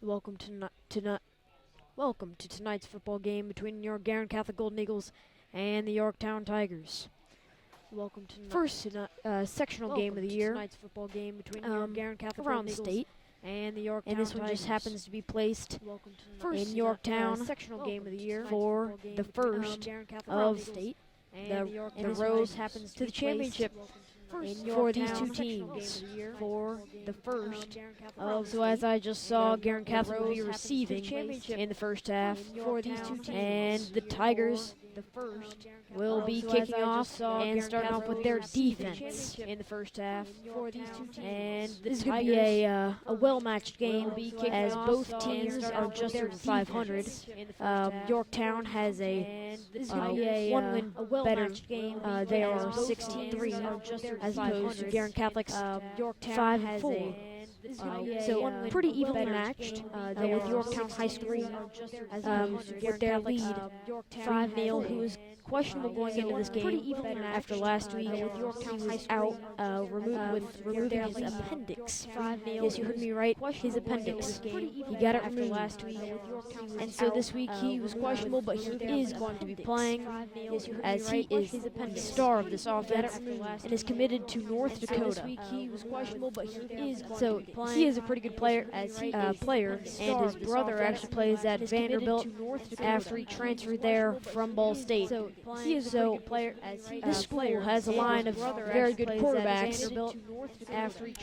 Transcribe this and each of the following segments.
Welcome welcome to tonight's football game between your Guerin Catholic Golden Eagles and the Yorktown Tigers. Welcome to first sectional game of the year. Tonight's football game between your Guerin Catholic around Golden state. Eagles and the Yorktown And this one Tigers. just happens to be placed in Yorktown sectional game of the year for the first of state. the road happens to the championship for these two teams for the first of. So as I just saw, Guerin Catholic will be receiving in the first half for these two teams, and the Tigers will be kicking off and starting off with their defense in the first half for these two teams. And this is going to be a well-matched game as both teams are just over 500. Yorktown has a one-win better. They are 6-3 as opposed to Guerin Catholic 5-4. So pretty evenly matched with Yorktown High School with their lead 5-0, who was questionable going into this game after last week. He was out removing his appendix. Yes, you heard me right, his appendix. He got it removed last week, and so this week he was questionable, but he is going to be playing as he is the star of this offense and is committed to North Dakota. So he is a pretty good player, and his brother actually plays at Vanderbilt after he transferred there from Ball State. So he is a pretty good player. This school has a line of very good quarterbacks.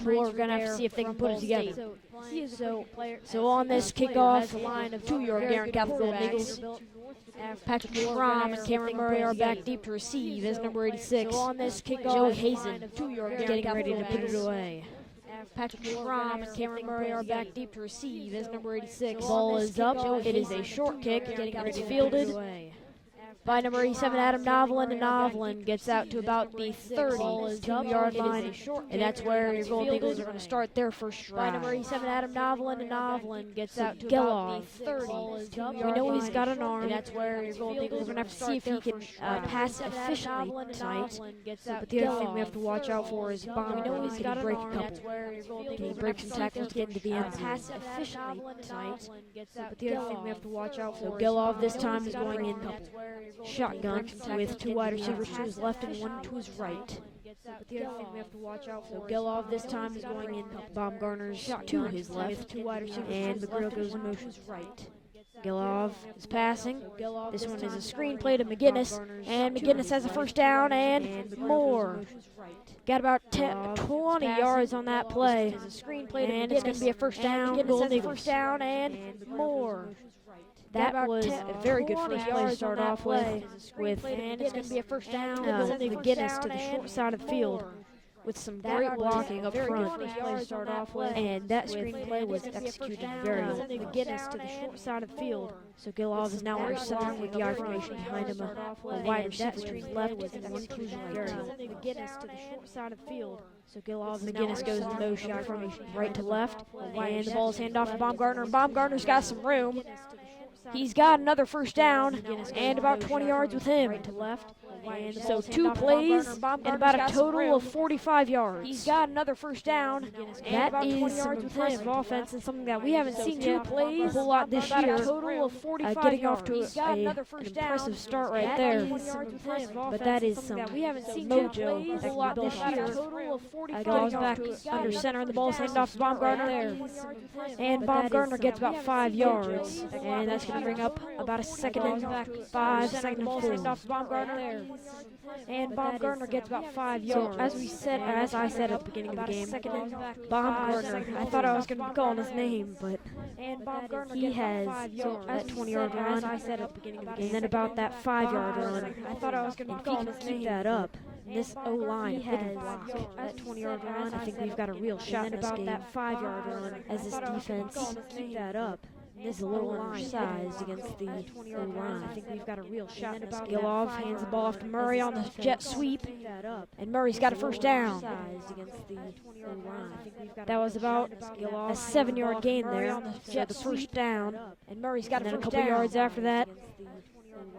We're going to have to see if they can put it together. So on this kickoff, to your Guerin Catholic Golden Eagles, Patrick Schramm and Cameron Murray are back deep to receive as number 86. So on this kickoff, Joey Hazen getting ready to put it away. Patrick Schramm and Cameron Murray are back deep to receive as number 86. Ball is up. It is a short kick. It's fielded by number 87, Adam Novelin, and Novelin gets out to about the 32-yard line, and that's where your Golden Eagles are going to start their first drive. By number 87, Adam Novelin, and Novelin gets out to about the 32-yard line. We know he's got an arm, and that's where your Golden Eagles are going to have to see if he can pass efficiently tonight. But the other thing we have to watch out for is Baumgartner. Can he break a couple? Can he break some tackles to get into the end zone? Pass efficiently tonight. But the other thing we have to watch out for. So Gelov this time is going in shotgun with two wide receivers to his left and one to his right. But the other thing we have to watch out for. So Gelov this time is going in Baumgartner's to his left, and McGrill goes in motion right. Gelov is passing. This one is a screen play to McGinnis, and McGinnis has a first down and more. Got about 20 yards on that play, and it's going to be a first down. Golden Eagles first down and more. That was a very good first play to start off with, and it's going to be a first down. McGinnis to the short side of the field with some great blocking up front, and that screenplay was executed very well. McGinnis to the short side of the field. So Gelov is now under center with the I formation behind him, a wide receiver to his left and one to his right. McGinnis to the short side of the field. So McGinnis goes in motion from right to left, and the ball is handed off to Baumgartner, and Baumgartner's got some room. He's got another first down and about 20 yards with him. So 2 plays and about a total of 45 yards. He's got another first down. That is some impressive offense and something that we haven't seen yet a whole lot this year. Getting off to an impressive start right there. But that is some mojo that can be built this year. Goes back under center, and the ball's handed off to Baumgartner there. And Baumgartner gets about 5 yards, and that's going to bring up about a second and 5, second and 4. And Baumgartner gets about 5 yards. So as I said at the beginning of the game, Baumgartner, I thought I was going to be calling his name, but he has that 20-yard run, and then about that 5-yard run. I thought I was going to be calling his name. Keep that up. This O-line, if they can block that 20-yard run, I think we've got a real shot in this game. That 5-yard run, as this defense keep that up. This is a little undersized against the O-line. I think we've got a real shot in this game. Gelov hands the ball off to Murray on the jet sweep, and Murray's got a first down. That was about a 7-yard gain there. The first down, and Murray's got a couple yards after that.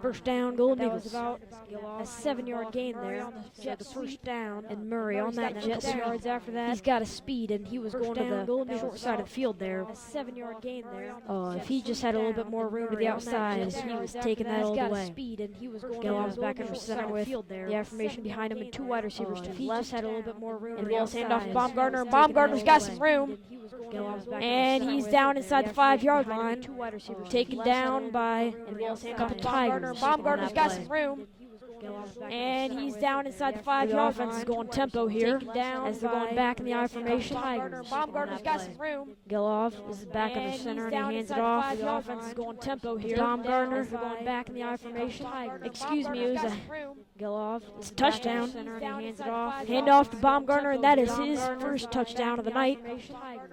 First down, Golden That was Eagles. about a 7-yard gain there. So the first down, and Murray on that jet sweep. yards after that. He's got a speed, and he was going to the short side of the field there. A 7-yard gain there. If he just had a little bit more room to the outside, he was taking that all the way. Speed and he was going Gallop's to back under center with the affirmation behind him and two wide receivers to if the he left. just had a little bit more room And to the Wallace hand off to outside, Baumgartner, and he was Baumgartner's taking got that some all the way. room. back And under he's center down with inside the the 5-yard affirmation line, behind him and two wide receivers taken to the left. down by Couple the Tigers. Baumgartner's got some room. And he's down inside the 5-yard line. Offense is going tempo here as they're going back in the I formation. Baumgartner's got some room. Gelov is back under center and he hands it off. The offense is going tempo here. Baumgartner going back in the I formation. Excuse me, it was a Gelov. It's a touchdown. He hands it off. Hand off to Baumgartner, and that is his first touchdown of the night.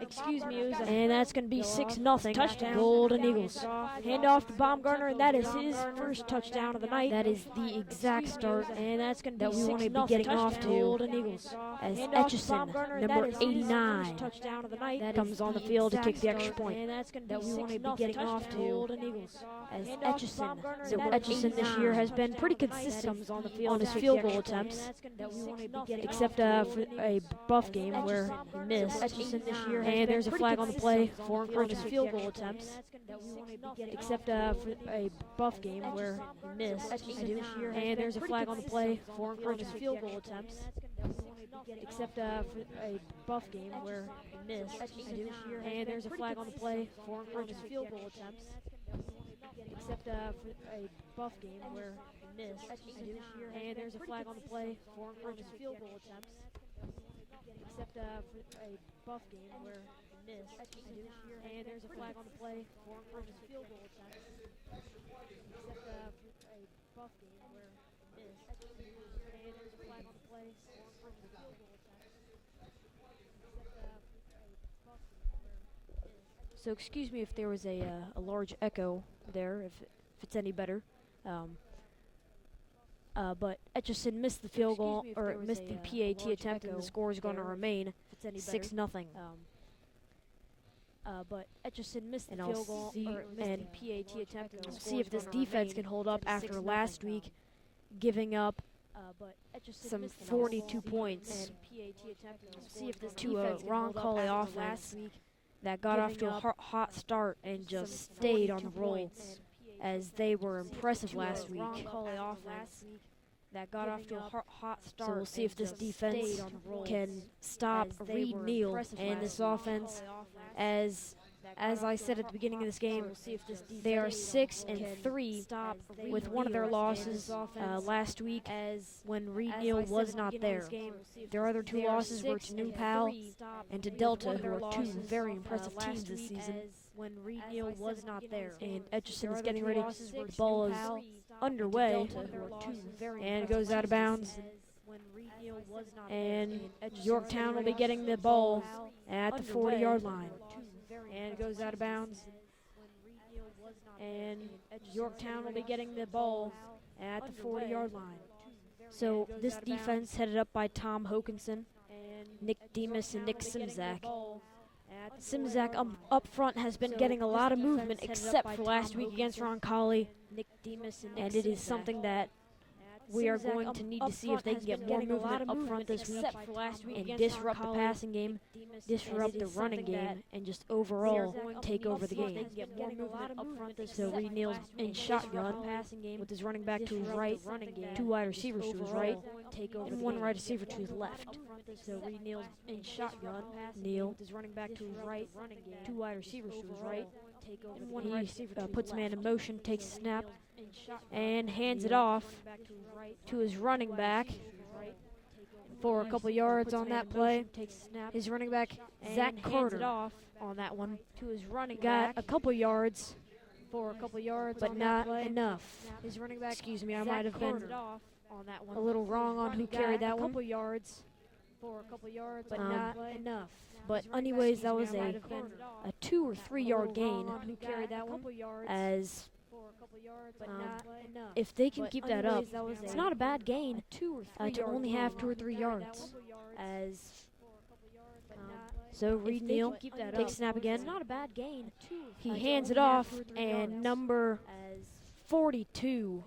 Excuse me, it was and that's going to be 6-0. Touchdown. Golden Eagles. Hand off to Baumgartner, and that is his first touchdown of the night. That is the exact start, and that's going to be 6-0. We want to be getting off to Golden Eagles as Etchison, number 89, comes on the field to kick the extra point. And that's going to be we want to be getting off to Golden Eagles as Etchison. So Etchison this year has been pretty consistent on his field goal attempts, except for a buff game where he missed. Etchison this year, and there's a flag on the play for encouraging his field goal attempts, except for a buff game where he missed. And there's a flag on the play for encouraging his field goal attempts, except for a buff game where he missed. And there's a flag on the play for encouraging his field goal attempts, except for a buff game where he missed. And there's a flag on the play for encouraging his field goal attempts, except for a buff game where he missed. And there's a flag on the play for encouraging his field goal attempts, except for a buff game where he missed. And there's a flag on the play for encouraging his field goal attempts, except for a buff game where he missed. So excuse me if there was a large echo there, if it's any better. But Etchison missed the field goal, or missed the PAT attempt, and the score is going to remain 6-0. But Etchison missed the field goal, or missed the PAT attempt, and we'll see if this defense can hold up after last week, giving up some 42 points to a Roncalli offense that got off to a hot start and just stayed on the roll, as they were impressive last week. That got off to a hot start. So we'll see if this defense can stop Reed Neal and this offense. As I said at the beginning of this game, they are 6-3 with one of their losses last week when Reed Neal was not there. Their other two losses were to New Pal and to Delta, who are two very impressive teams this season. When Reed Neal was not there, and Etchison is getting ready. The ball is underway, and it goes out of bounds. And Yorktown will be getting the ball at the 40-yard line, and it goes out of bounds. And Yorktown will be getting the ball at the 40-yard line. So this defense, headed up by Tom Hokinson, Nick Demas, and Nick Simzak. Simzak up front has been getting a lot of movement, except for last week against Roncalli, and it is something that we are going to need to see if they can get more movement up front this week and disrupt the passing game, disrupt the running game, and just overall take over the game. So Reed Neal's in shotgun with his running back to his right, two wide receivers to his right, and one wide receiver to his left. So Reed Neal's in shotgun. Neal with his running back to his right, two wide receivers to his right, and one wide receiver puts man in motion, takes a snap, and hands it off to his running back for a couple yards on that play. His running back, Zach Carter, on that one. Got a couple yards, but not enough. Excuse me, I might have been a little wrong on who carried that one. But not enough. But anyways, that was a 2 or 3 yard gain, as if they can keep that up, it's not a bad gain to only have 2 or 3 yards. So Reed Neal takes snap again. He hands it off, and number 42.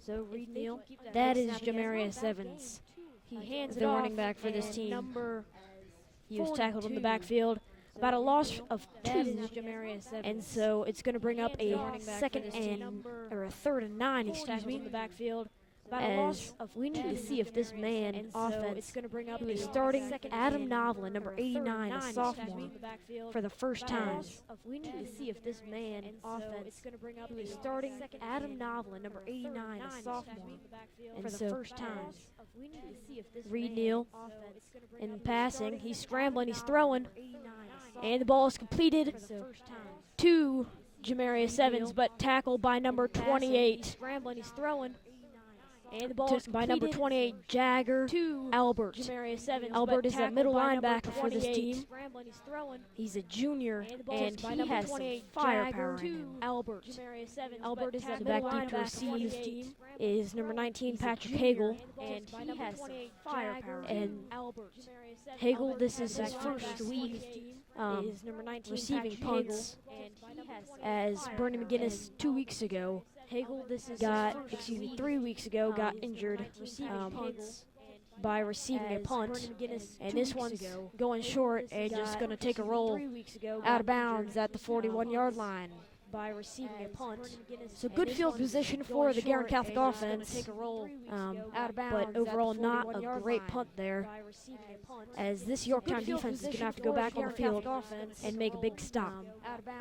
So Reed Neal. That is Jamarius Evans. He hands it the off. running back for this team. Number He was 42. tackled in the backfield. About a loss of That 2, is Jamarius Evans. and so it's going to bring up a Running back second for this team. and or a 3rd and 9, excuse me, in the backfield. as we need to see if this man And so offense it's going to bring up who is a starting second Adam and Novlin, number or a 3rd and 89, a 9, sophomore, excuse me, in the backfield. for the first time. We need to see if this man offense who who is is starting starting Adam Adam Novlin, Novlin, number 89, a sophomore, for and the so first time. We need to see if this Reed man Neal in in passing, he's scrambling, he's throwing, and the ball is completed to Jamarius Evans, but tackled by number 28. scrambling, he's throwing. And the ball by number 28, Jagger to Albert. Jamarius Evans. Albert is a tackled middle by number linebacker for this 28. team. Scrambling, he's throwing. He's a junior, And and he has some 28, firepower Jagger in him. to Albert. Jamarius Evans. Albert is at the tackled back deep to by receive. team. Is number 19, He's a Patrick junior, Hagel. and He he has has some firepower. And Albert. Hagel, this is his Back first to week is number 19 receiving Patrick punts, Hagel, as Bernie McGinnis 2 weeks ago Hagel, this is got, his first 3 weeks ago, got injured by receiving a punt, and this one's going short and just going to take a roll out of bounds at the 41-yard line by receiving a punt. So good field position for the Guerin Catholic offense, but overall not a great punt there, as this Yorktown defense is going to have to go back on the field and make a big stop.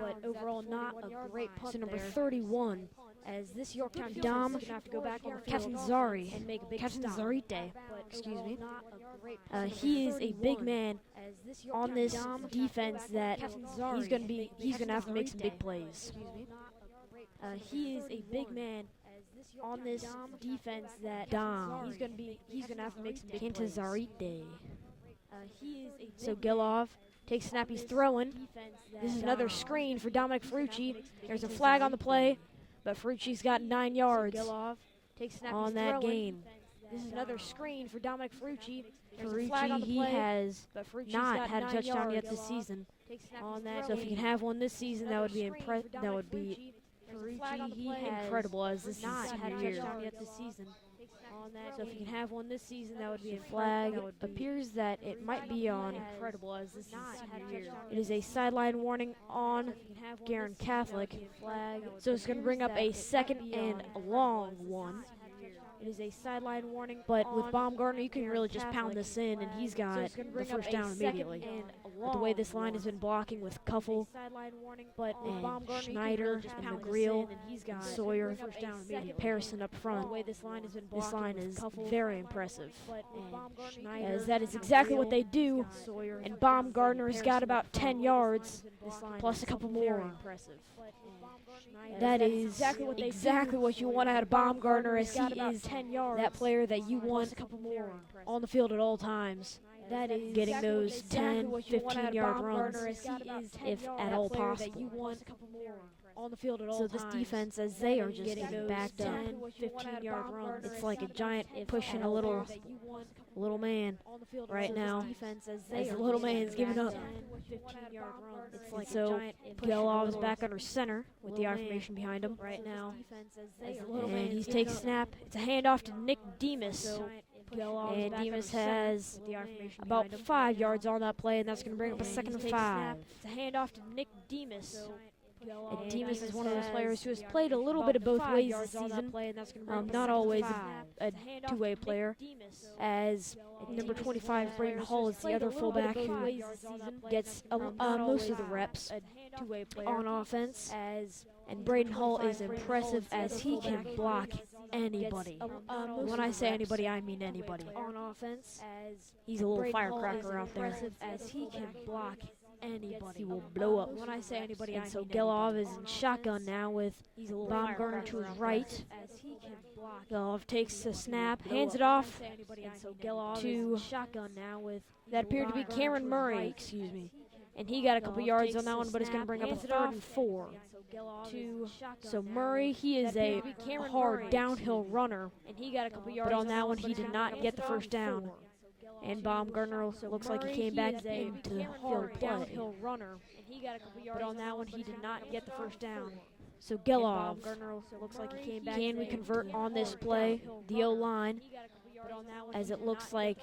But overall not a great punt. So number 31, as this Yorktown Dom Catanzari, Catanzarite, excuse me, he is a big man on this defense that he's gonna have to make some big plays. He is a big man on this defense that he's gonna have to make some big plays. Catanzarite. So Gelov takes snap, he's throwing. This is another screen for Dominic Ferrucci. There's a flag on the play, but Ferrucci's got 9 yards on that gain. This is another screen for Dominic Ferrucci. Ferrucci, he has not had a touchdown yet this season. So if he can have one this season, that would be incredible, as this is senior year. So if he can have one this season, that would be a flag. Appears that it might be on. Incredible, as this is senior year. It is a sideline warning on Guerin Catholic. So it's going to bring up a second and a long one. It is a sideline warning, but with Baumgartner, you can really just pound this in, and he's got the first down immediately. With the way this line has been blocking with Kuffel, and Schneider, and McGreal, and Sawyer, and Pearson up front, this line is very impressive. As that is exactly what they do, and Baumgartner has got about 10 yards, plus a couple more. That is exactly what you want out of Baumgartner, as he is that player that you want on the field at all times. That is getting those 10, 15-yard runs, if at all possible. So this defense, as they are just getting backed up, 15-yard runs, it's like a giant pushing a little man right now, as the little man's giving up. And so Gelov is back under center with the I formation behind him right now, and he's taking snap. It's a handoff to Nick Demas, and Demas has about 5 yards on that play, and that's going to bring up a second and 5. It's a handoff to Nick Demas. And Demas is one of those players who has played a little bit of both ways this season, not always a two-way player, as number 25, Braden Hall, is the other fullback who gets most of the reps on offense. And Braden Hall is impressive, as he can block anybody. When I say anybody, I mean anybody. On offense, he's a little firecracker out there, as he can block anybody. He will blow up. When I say anybody, and so Gelov is in shotgun now with Baumgartner to his right. Gelov takes the snap, hands it off to shotgun now with that appeared to be Cameron Murray, excuse me. And he got a couple yards on that one, but it's going to bring up a 3rd and 4. So Murray, he is a hard downhill runner, but on that one he did not get the first down. And Baumgartner looks like he came back into the field play. But on that one he did not get the first down. So Gelov, looks like he came back. can we convert on this play? The O-line, as it looks like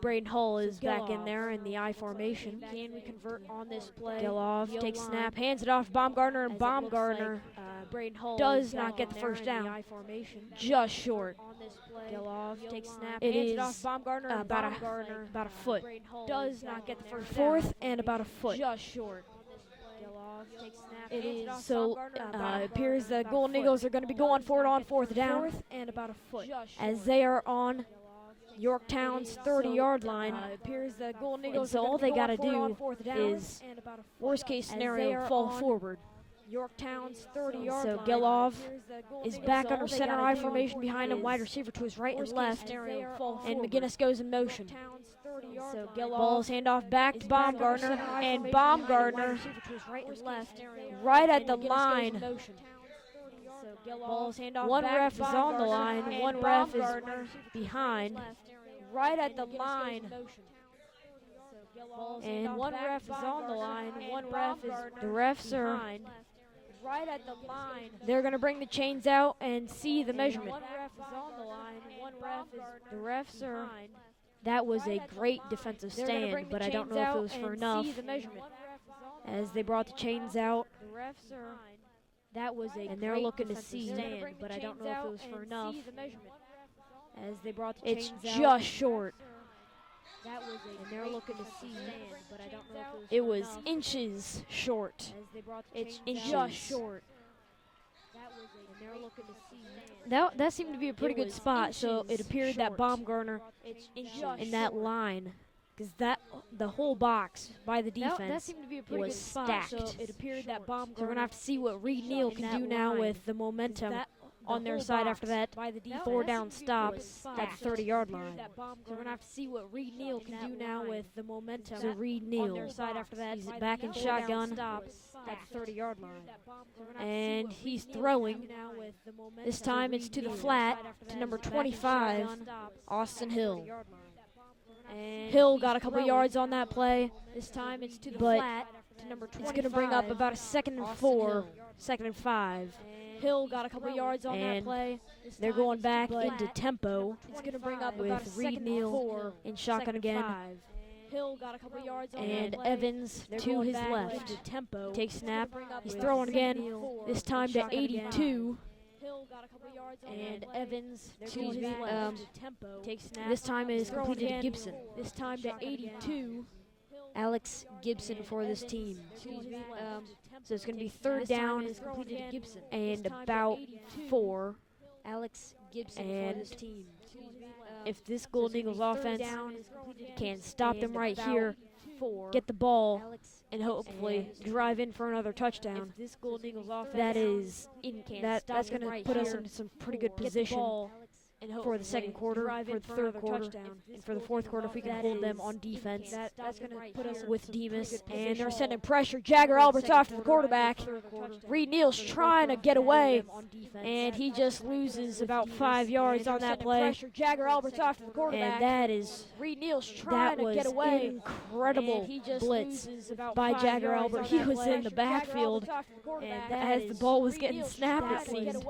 Braden Hull is back in there in the I formation. Can we convert on this play? Gelov takes snap, hands it off to Baumgartner, and Baumgartner does not get the first down. Just short. Gelov takes snap. It hands is off Baumgartner. about a foot. Does not get the first Fourth and about a foot. Just short. Gelov takes snap. It hands is off so. Baumgartner. It appears the Golden Eagles are going to be going for it on fourth down, Fourth and about a foot. as they are on Yorktown's 30-yard line. Appears the Golden And Eagles so are all gonna they be got going to for it on do fourth down is, and about a foot. worst case As they scenario, are fall on forward. Yorktown's 30-yard So line. Gelov Appears the Golden is Eagles, back all under they center gotta I do formation behind him, is wide receiver to his right and worst case left, scenario, fall and forward. McGinnis goes in motion. Yorktown's 30-yard So line. Ball's handoff back Is to back under Baumgartner, center I and formation Baumgartner, behind him, wide receiver to his right and worst left, case scenario, right at the and McGinnis goes in line. motion. So Ball's handoff one back ref to is on the Baumgartner, line, and one ref is Baumgartner behind, right at the line. And one ref is on the line, one ref is, the refs are behind, right at the line. they're going to bring the chains out and see the measurement. One ref is on the line, one ref is The refs are, behind. that was a great defensive They're gonna stand, bring the but I don't chains know if it out was for and enough, see the measurement. as they brought the chains out, The refs are that was a, and they're great looking to defensive see, stand, but I don't know if it was for enough, see the measurement. as they brought the It's chains just out, short. That was a And they're great looking to defensive see, stand, but I don't know if it for was enough. inches short. As they brought the It's chains inches out. short. That was a, and they're looking to see. That seemed to be a pretty good was spot, so it inches appeared that short. Baumgartner It's in that line, because the whole box by the defense seemed to be a pretty was good spot, so stacked. it appeared that So Baumgartner we're going to have to see what Reed Neal in can that do now line, with the momentum that on their whole side box after that by the defense 4-down stop was at the stacked. 30-yard So it line. appeared that So we're going Baumgartner to have to see what Reed Neal in can that do now line, with the momentum. that So Reed on Neal their side after that he's by the back in 4-down shotgun stop at the 30-yard line. So we're gonna have to see And what he's Reed Neal throwing. can do now with the momentum. This So time Reed it's to the Neal flat right after to that number is back in 25, shotgun Austin at the Hill. 30-yard line. And Hill he's got a couple throwing. yards on that play, This time it's to the but flat to number 25. it's going to bring up about a second and Austin 4, Hill. second and 5. And Hill he's got a couple throwing. yards on that And play. this They're time going it's to back the into flat. tempo It's going to bring up with about a Reed second and Neal 4 in shotgun second and again. 5. Hill got a couple yards on And that play. Evans They're to going his back left. into tempo. Takes snap. Bring up He's with throwing Reed again. Neal This in time to shotgun again. 82. Hill got a couple yards on And that play. Evans They're to going his back left. into tempo. Takes snap. This time is Throwing completed to again. Gibson. This time to 82. Alex Gibson for this team. So it's going to be third down and about 4. Alex Gibson for this team. If this Golden Eagles offense can stop them right here, get the ball, and hopefully drive in for another touchdown, that's going to put us in some pretty good position for the second quarter, for the third quarter, and for the fourth quarter if we can hold them on defense. That's going to put us with Demas, and they're sending pressure. Jagger Albert's off to the quarterback. Reed Neal's trying to get away, and he just loses about 5 yards on that play. Jagger Albert's off to the quarterback, and that is Reed Neal's trying to get away. Incredible blitz by Jagger Albert. He was in the backfield, and as the ball was getting snapped, it seemed.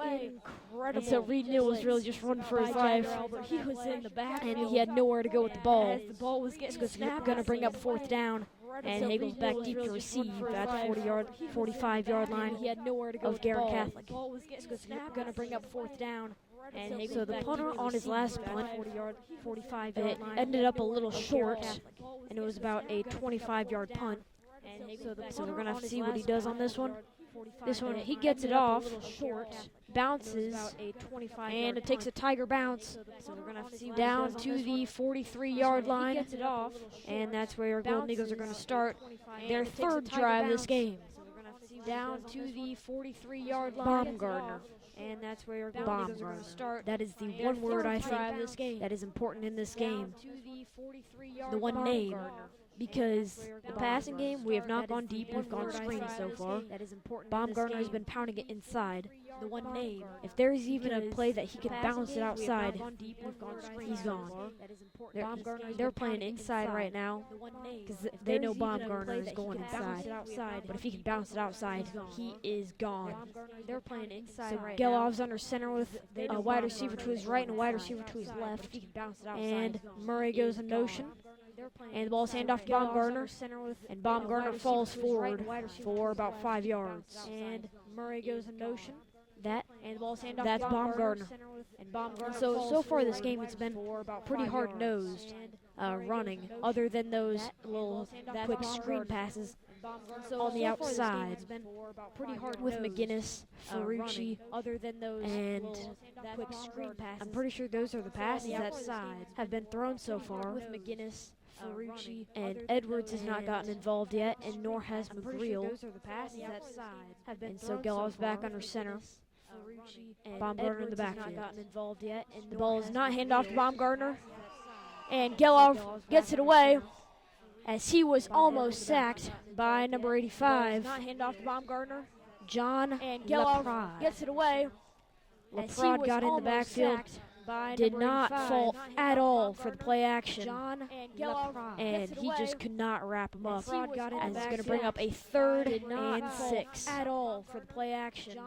And so Reed Neal was really just running for his life. He was in the back, and he had nowhere to go with the ball. As the ball was getting snapped, going to bring up fourth down, and Hagel's back deep to receive at the 45-yard line of Guerin Catholic. Going to bring up fourth down, and so the punter on his last punt, it ended up a little short, and it was about a 25-yard punt. So we're going to have to see what he does on this one. This one, he gets it off, bounces, and it takes a tiger bounce down to the 43-yard line, and that's where our Golden Eagles are going to start their third drive of this game. Down to the 43-yard line, Baumgartner. And that's where our Golden Eagles are going to start. That is the one word I think that is important in this game. The one name. Because the passing game, we have not gone deep, we've gone screen so far. Baumgartner has been pounding it inside. the one name. If there's even a play that he can bounce it outside, he's gone. They're playing inside right now because they know Baumgartner is going inside. But if he can bounce it outside, he is gone. They're playing inside So right Gelov's under center with a wide receiver to his right and a wide receiver to his left. And Murray goes in motion. And the ball's handed off to Baumgartner. And Baumgartner falls forward for about 5 yards. And Murray goes in motion. That's Baumgartner. So far this game it's been pretty hard-nosed running, other than those little quick screen passes on the outside with McGinnis, Ferrucci, and I'm pretty sure those are the passes that have been thrown so far. With McGinnis, Ferrucci, and Edwards has not gotten involved yet, and nor has McGreal. And so Gelov's back under center. Baumgartner in the backfield. The ball is not handed off to Baumgartner. And Gelov gets it away as he was almost sacked by number 85. Not hand off to Baumgartner. John And Gelov Leprade. gets it away. Leprade got in the backfield. Did not fault at all for the play action. And he just could not wrap him up. And it's going to bring up a 3rd and 6. At all for the play action.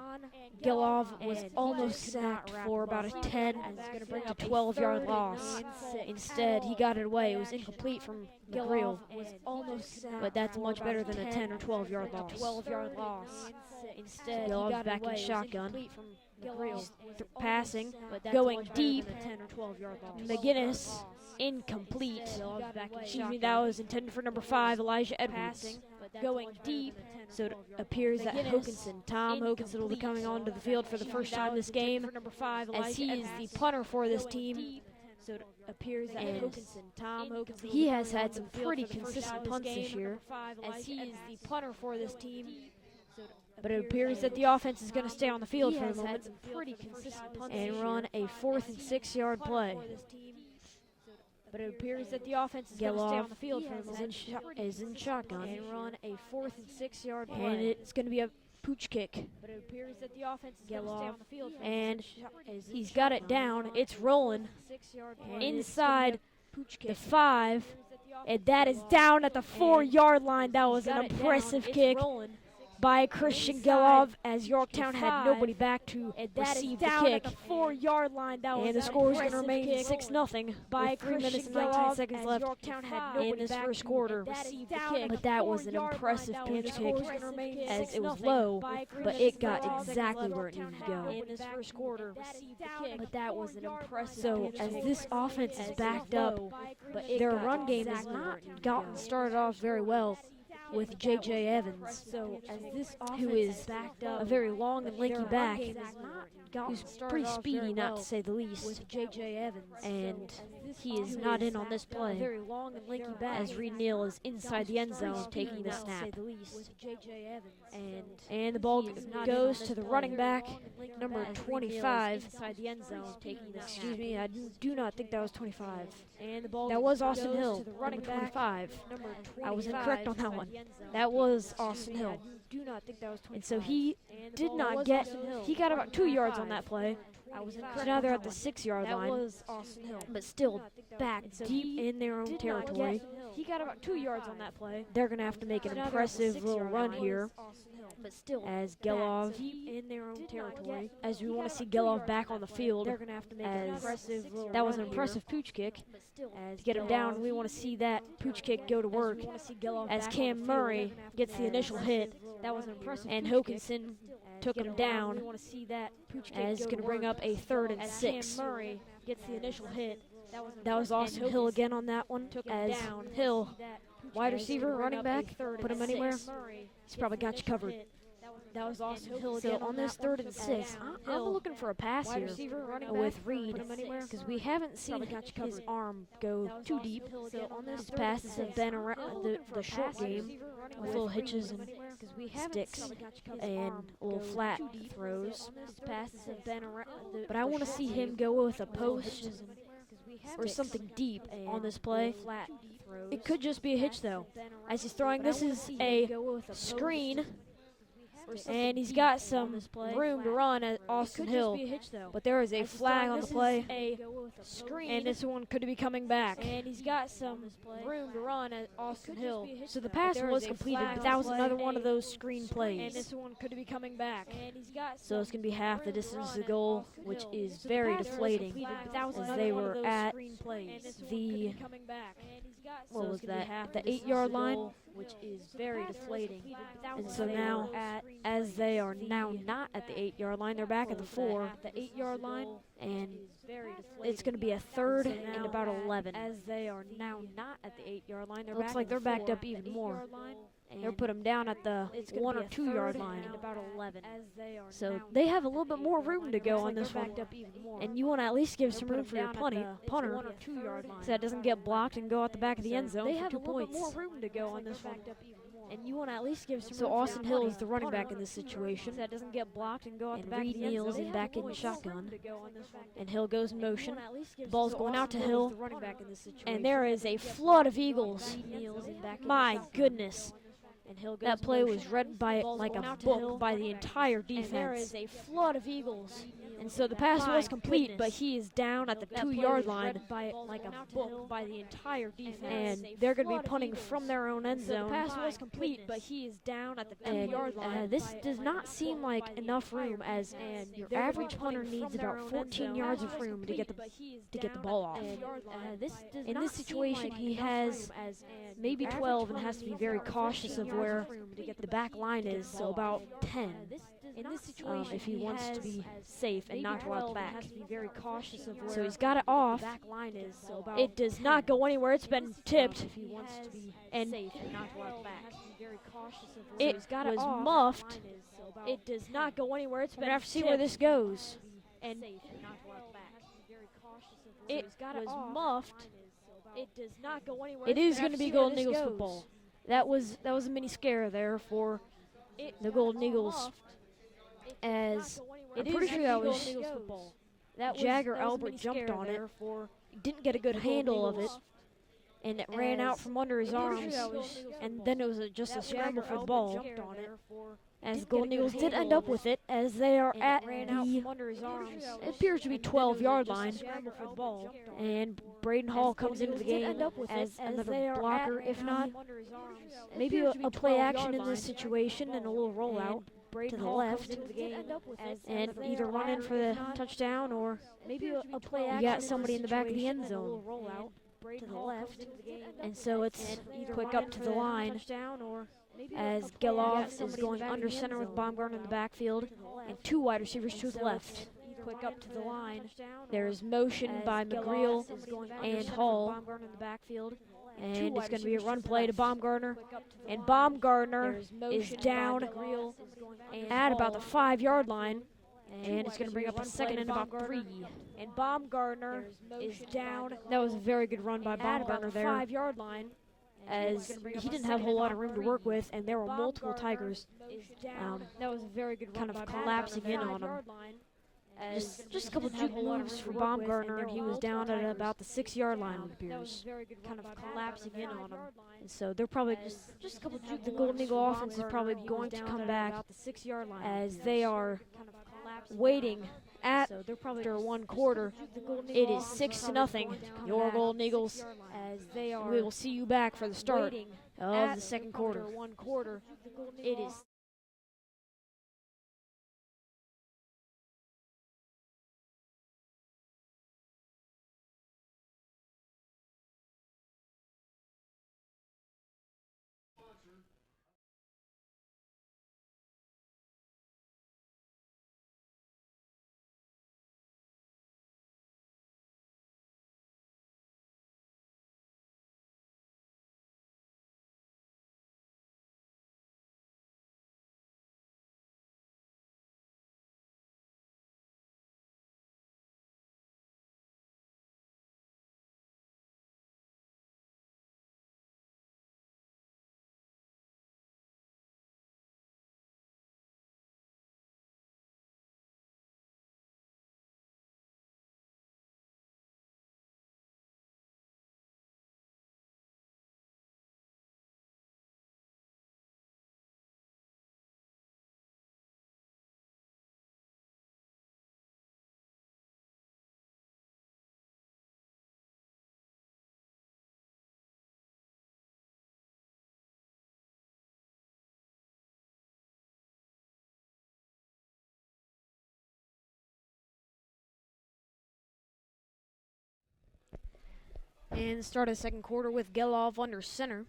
Gelov was almost sacked for about a 10 to 12-yard loss. Instead, he got it away. It was incomplete from McGreal. But that's much better than a 10 or 12-yard loss. Instead, Gelov's back in shotgun. Passing, going deep. McGinnis, incomplete. Excuse me, that was intended for number 5, Elijah Edwards. Going deep. So it appears that Tom Hokinson will be coming onto the field for the first time this game, as he is the punter for this team. So it appears that he has had some pretty consistent punts this year, as he is the punter for this team. But it appears that the offense is going to stay on the field for the moment and run a 4th and 6-yard play. But it appears that the offense is going to stay on the field for the moment is in shotgun and run a 4th and 6-yard play. And it's going to be a pooch kick. But it appears that the offense is going to stay on the field for and he's got it down. It's rolling inside the 5. And that is down at the 4-yard line. That was an impressive kick by Christian Gelov, as Yorktown had nobody back to receive the kick. At the 4-yard line, And the score is going to remain 6-0 with 3 minutes and 19 seconds left in this first quarter. But that was an impressive pooch kick, as it was low, but it got exactly where it needed to go. But that was an impressive. So as this offense is backed up, their run game has not gotten started off very well with J.J. Evans, who is a very long and lanky back, who's pretty speedy, not to say the least. And he is not in on this play, as Reed Neal is inside the end zone taking the snap. And the ball goes to the running back, number 25. Excuse me, I do not think that was 25. That was Austin Hill, number 25. I was incorrect on that one. That was Austin Hill. And so he did not get, he got about 2 yards on that play. So now they're at the 6-yard line, but still back deep in their own territory. He got about 2 yards on that play. They're going to have to make an impressive little run here, as Gelov, as we want to see Gelov back on the field, as that was an impressive pooch kick. To get him down, we want to see that pooch kick go to work, as Cam Murray gets the initial hit, and Hokinson took him down, as it's going to bring up a 3rd and 6. That was Austin Hill again on that one, as Hill, wide receiver, running back, put him anywhere, he's probably got you covered. That was Austin Hill again. So on this 3rd and 6, I'm looking for a pass here with Reed, because we haven't seen his arm go too deep. His passes have been around the short game with little hitches and sticks and little flat throws. But I want to see him go with a post or something deep on this play. It could just be a hitch though, as he's throwing. This is a screen and he's got some room to run at Austin Hill. But there is a flag on the play, and this one could be coming back. And he's got some room to run at Austin Hill. So the pass was completed, but that was another one of those screen plays. And this one could be coming back. So it's going to be half the distance to the goal, which is very deflating, as they were at the, what was that, the 8-yard line, which is very deflating. And so now, as they are now not at the 8-yard line, they're back at the 8-yard line, and it's going to be a third and about 11. As they are now not at the 8-yard line, they're looks like they're backed up even more. They'll put them down at the 1 or 2-yard line. So they have a little bit more room to go on this one. And you want to at least give some room for your punter, so that doesn't get blocked and go out the back of the end zone for 2 points. More room to go on this one. And you want to at least give some. So Austin Hill is the running back in this situation. That doesn't get blocked and go out the back of the end zone. Reed kneels in back in the shotgun, and Hill goes in motion. The ball's going out to Hill, and there is a flood of Eagles. My goodness. That play was read by like a book by the entire defense. And there is a flood of Eagles. And so the pass was complete, but he is down at the 2-yard line by like a book by the entire defense. And they're going to be punting from their own end zone. The pass was complete, but he is down at the 2-yard line. This does not seem like enough room, as your average punter needs about 14 yards of room to get the ball off. In this situation, he has maybe 12 and has to be very cautious of where the back line is, so about 10. In this situation, if he wants to be safe and not go out the back. So he's got it off. It does not go anywhere. It's been tipped. And it was muffed. It does not go anywhere. It's been tipped. We're going to have to see where this goes. And it was muffed. It does not go anywhere. It is going to be Golden Eagles football. That was a mini scare there for the Golden Eagles, as I'm pretty sure that was Jagger Albert jumped on it, didn't get a good handle of it, and it ran out from under his arms, and then it was just a scramble for the ball. As the Golden Eagles did end up with it, as they are at the, it appears to be 12-yard line, and Braden Hall comes into the game as another blocker, if not maybe a play action in this situation and a little rollout to the left, and either run in for the touchdown or maybe a play action. You got somebody in the back of the end zone to the left, and so it's quick up to the line, as Gelov is going under center with Baumgartner in the backfield, and 2 wide receivers to the left. Quick up to the line. There's motion by McGreal and Hall, and it's going to be a run play to Baumgartner, and Baumgartner is down at about the 5-yard line, and it's going to bring up a second and about 3. And Baumgartner is down. That was a very good run by Baumgartner there. 5-yard line, as he didn't have a whole lot of room to work with, and there were multiple Tigers that was a very good kind of collapsing in on him. Just a couple of juke moves for Baumgartner, and he was down at about the 6-yard line with Beers, kind of collapsing in on him. And so they're probably just a couple of juke. The Golden Eagle offense is probably going to come back, as they are waiting at after 1 quarter. It is 6-0, your Golden Eagles. We will see you back for the start of the second quarter. It is And start of the second quarter with Gelov under center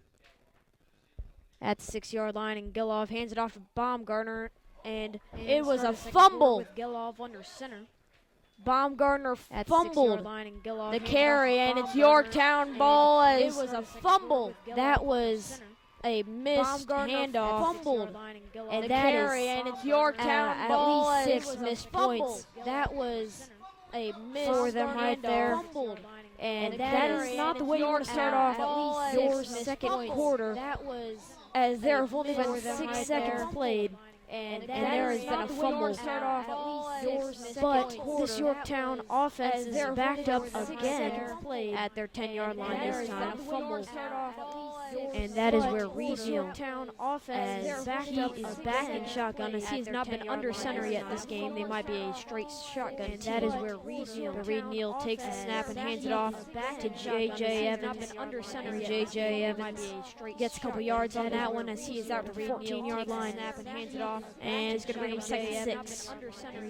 at the 6-yard line, and Gelov hands it off to Baumgartner, and it was a fumble with Gelov under center. Baumgartner fumbled the carry, and it's Yorktown ball. It was a fumble. That was a missed handoff. Fumbled, and that is and it's Yorktown ball. At least 6 missed points. That was a miss for them right there. And that is not the way you want to start off your second quarter, as there have only been 6 seconds played. And there has been a fumble. But this Yorktown offense is backed up again at their 10-yard line this time. And that is where Yorktown offense as he is back in shotgun, as he has not been under center yet this game. They might be a straight shotgun. And that is where Reed Neal takes the snap and hands it off to J.J. Evans. And J.J. Evans gets a couple yards on that one, as he is out to the 14-yard line. And hands it off, and it's going to bring him second 6.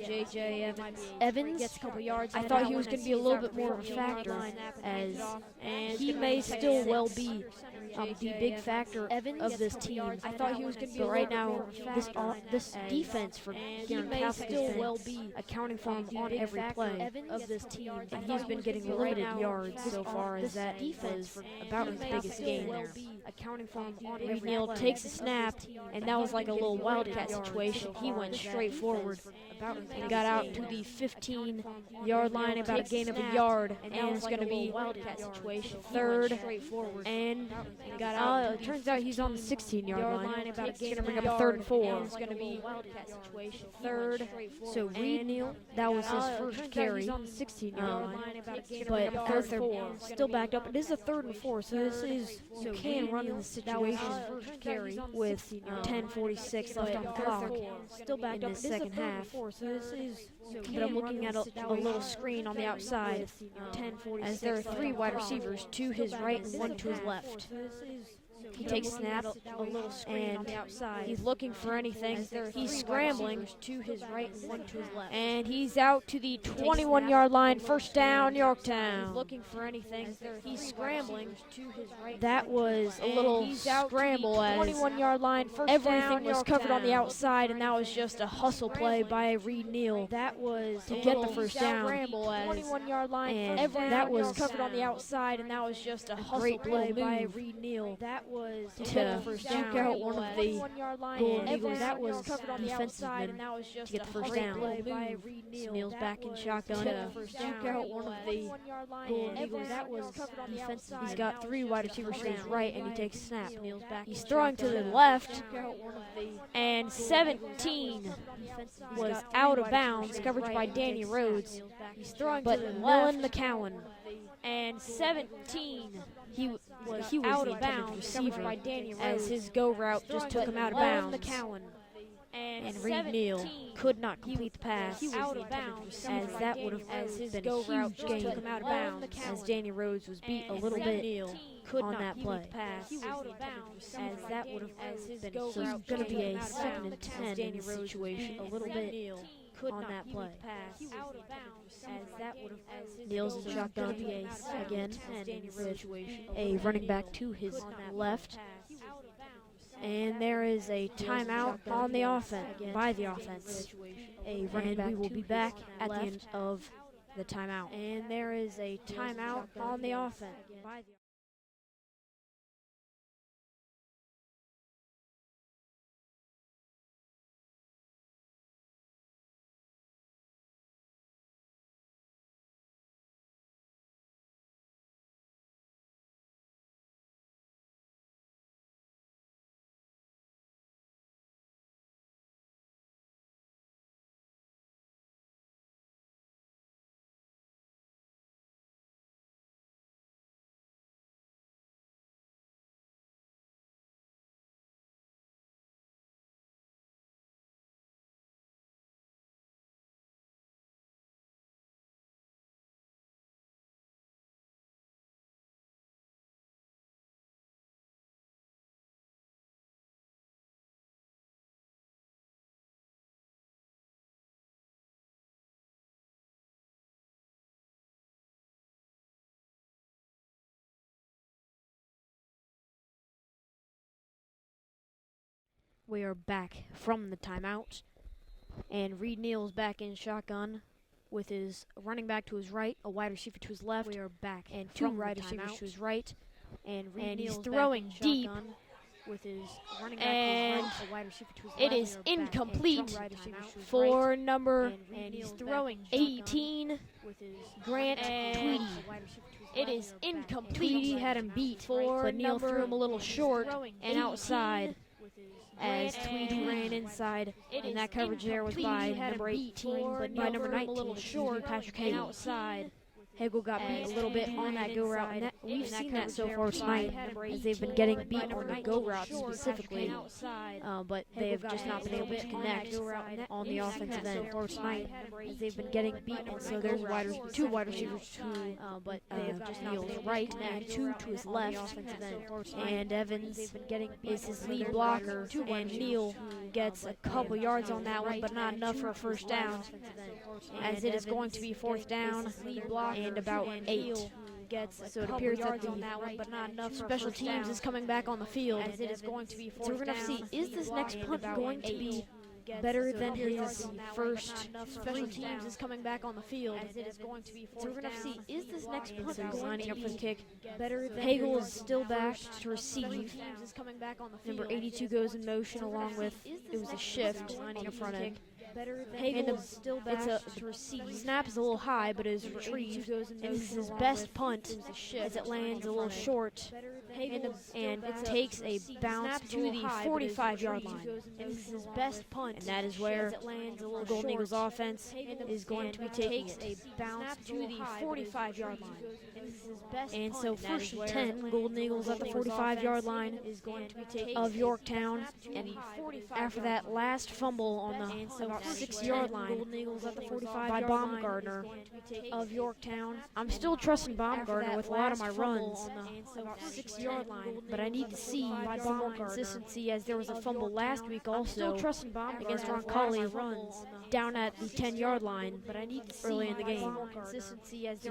J.J. Evans gets a couple yards. I thought he was going to be a little bit more of a factor, as he may still well be the big factor of this team. I thought he was going to be. But right now, this defense for Guerin Catholic has been accounting for him on every play of this team, and he's been getting limited yards so far, as that defense about his biggest game there. Accounting for him on every Neal takes a snap, and that was like a little wildcat situation. He went straight forward and got out to the 15-yard line, about a gain of a yard, and it's going to be third and it turns out he's on the 16-yard line. It's going to bring up a 3rd and 4. It's going to be third. So Reed Neal, that was his first carry, but because they're still backed up, it is a 3rd and 4. So this is, you can run in this situation with 10:46 left on the clock in this second half. But I'm looking at a little screen on the outside, as there are 3 wide receivers, 2 his right and 1 to his left. He takes snap, and he's looking for anything. He's scrambling to his right and 1 to his left, and he's out to the 21-yard line. First down, Yorktown. Looking for anything. He's scrambling to his right. That was a little scramble, as 21-yard line. Everything was covered on the outside, and that was just a hustle play by Reed Neal. That was to get the first down. 21-yard line, and that was covered on the outside, and that was just a hustle play by Reed Neal. That was to juke out one of the Golden Eagles. That was defensive men to get the first down. Neal's back in shotgun to juke out one of the Golden Eagles. That was defensive. He's got 3 wide receivers to his right, and he takes a snap. He's throwing to the left, and 17 was out of bounds. Coverage by Danny Rhodes. He's throwing to the left, McCowan. And 17, he was out of bounds, receiver, as his go route just took him out of bounds. And Reed Neal could not complete the pass, as that would have been a huge gain, as Danny Rhodes was beat a little bit on that play, as that would have been. So it's going to be a 2nd and 10 in this situation, a little bit on that play. Neal's in shotgun again, with a running back to his left. And there is a timeout on the offense, by the offense. A running back, we will be back at the end of the timeout. And there is a timeout on the offense, by the We are back from the timeout, and Reed Neal's back in shotgun with his running back to his right, a wide receiver to his left. We are back, and two wide receivers to his right, and he's throwing deep with his running back to his right, a wide receiver to his left. It is incomplete for number and he's throwing 18 with his Grant Tweedy. It is incomplete. Tweedy had him beat, but Neal threw him a little short and outside as Tweedy ran inside, and that coverage there was by number 18, but by number 19, a little short, Patrick Hagel. Outside. Hagel got beat a little bit on that go route, and we've seen that so far tonight, as they've been getting beat on the go route specifically, but they have just not been able to connect on the offensive end so far tonight, as they've been getting beat, and so there's two wide receivers to but they have just Neal's right and two to his left, and Evans is his lead blocker, and Neal gets a couple yards on that one, but not enough for a first down, as it is going to be fourth down and about 8. So it appears that the special teams is coming back on the field. As it is going to be fourth down. So we're going to see, is this next punt going to be better than his first? Special teams is coming back on the field. As it is going to be fourth down. So we're going to see, is this next punt going to be up for the kick? Hagel is still back to receive. Number 82 goes in motion along with, it was a shift lining up front end. Hagel is still back to receive. Snap is a little high, but is retrieved, and this is his best punt as it lands a little short, and it takes a bounce to the 45-yard line. And this is his best punt, and that is where the Golden Eagles offense is going to be taking a bounce to the 45-yard line. And so first and 10, Golden Eagles at the 45-yard line of Yorktown, and after that last fumble on the about 6-yard line, Golden Eagles at the 45 by Baumgartner of Yorktown. I'm still trusting Baumgartner with a lot of my runs about 6-yard line, but I need to see some more consistency, as there was a fumble last week also against Roncalli down at the 10-yard line, but I need to see early in the game.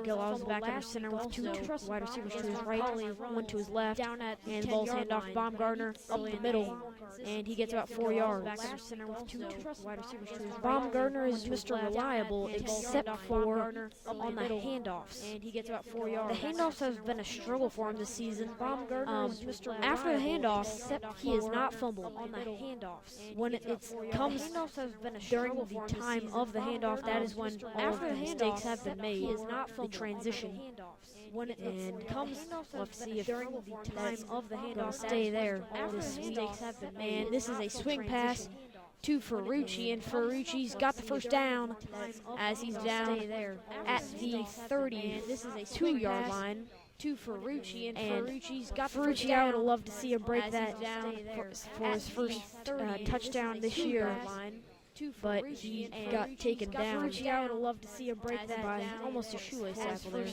Gillows back under center with two wide receivers to his right, one to his left, and the ball's hand off Baumgartner up the middle, and he gets about 4 yards. Baumgartner is Mr. Reliable, except for on the handoffs, and he gets about 4 yards. The handoffs have been a struggle for him this season. After the handoff, he has not fumbled on the handoffs. When it comes during the time of the handoff, that is when all of the mistakes have been made. He has not fumbled the transition. When it comes, let's see if during the time of the handoff stay there. Mistakes have been made. And this is a swing pass to Ferrucci, and Ferrucci's got the first down as he's down at the 32-yard line to Ferrucci, and Ferrucci's got Ferrucci. I would love to see him break that down for his first touchdown this year, but he got taken down. I would love to see him break that by almost a shoelace tackle there.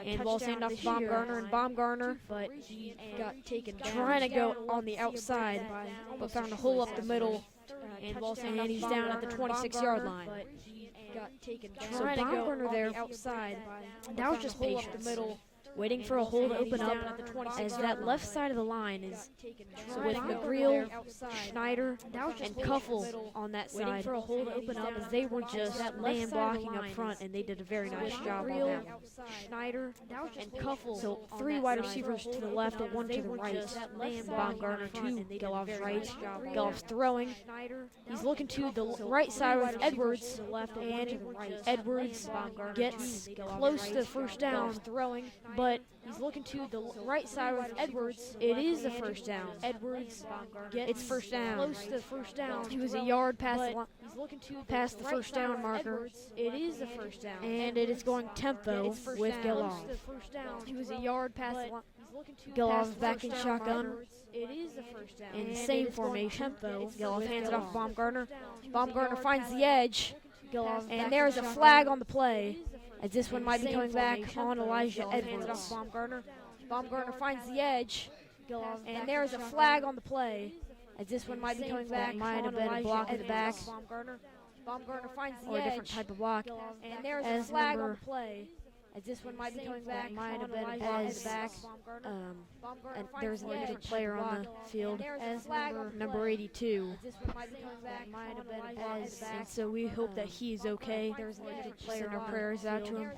And ball sent off to Baumgartner, but he got taken down. Trying to go on the outside, but found a hole up the middle. And he's down at the 26-yard line. So Baumgartner there outside. That was just patience. Waiting for a hole to open up, as that left side of the line is with McGreal, Schneider, and Kuffel on that side, as they were just man blocking up front, and they did a very nice job on that. Schneider and Kuffel, so 3 wide receivers to the left and 1 to the right. Baumgartner to Geloff's right. Geloff's throwing. He's looking to the right side with Edwards, and Edwards gets close to the first down, but he's looking to the right side with Edwards. It is the first down. Edwards gets first down. Close to the first down. He was a yard past the first down marker. It is the first down. And it is going tempo with Geloff. He was a yard past the Geloff back in shotgun. It is the first down. In the same formation. Geloff hands it off to Baumgartner. Baumgartner finds the edge. And there's a flag on the play, as this one might be coming back on Elijah Edwards. Baumgartner finds the edge, and there's a flag on the play, as this one might be coming back. Might have been a block at the back, Baumgartner finds the edge, or a different type of block, and there's a flag on the play, As this one might be coming back. Might have been as back. And there's an injured player on the field as number 82. This one might be coming back. Might have been and so we hope that he's okay. There's an injured player. Send our prayers out to him.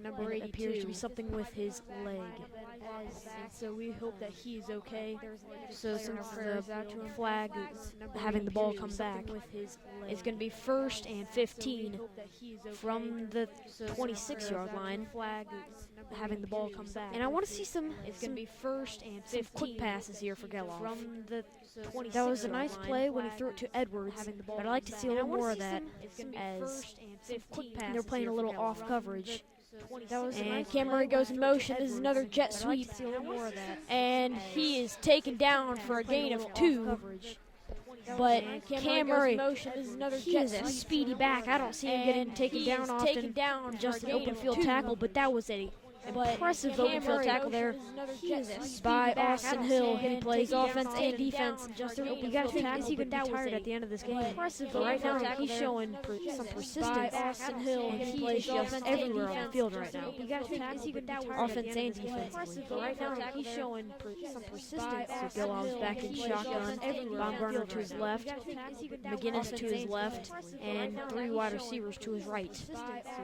Number 82 appears to be something with his leg. And so we hope that he's okay. So send our prayers out to him. Flag is having the ball come back. It's going to be 1st and 15 from the 26-yard line. Flag is having the ball come back. And I want to see some. It's going to be 1st and 15. Quick passes here for Geloff. From the 26. That was a nice play when he threw it to Edwards. But I'd like to see a little more of that as they're playing a little off coverage. And Cam Murray goes in motion. This is another jet sweep. And he is taken down for a gain of 2. But Cam Murray, he is a speedy back. I don't see him getting taken down often. Just an open field tackle, but that was an impressive open field tackle there by Austin Hill. He plays offense and defense. You got to think, is he going to be tired at the end of this game? But right now, he's showing some persistence. Austin Hill, and he plays just everywhere on the field right now. You got to think, is he going to be tired offense and defensively? But right now, he's showing some persistence. So Geloff's back in shotgun. Baumgartner to his left, McGinnis to his left, and 3 wide receivers to his right. So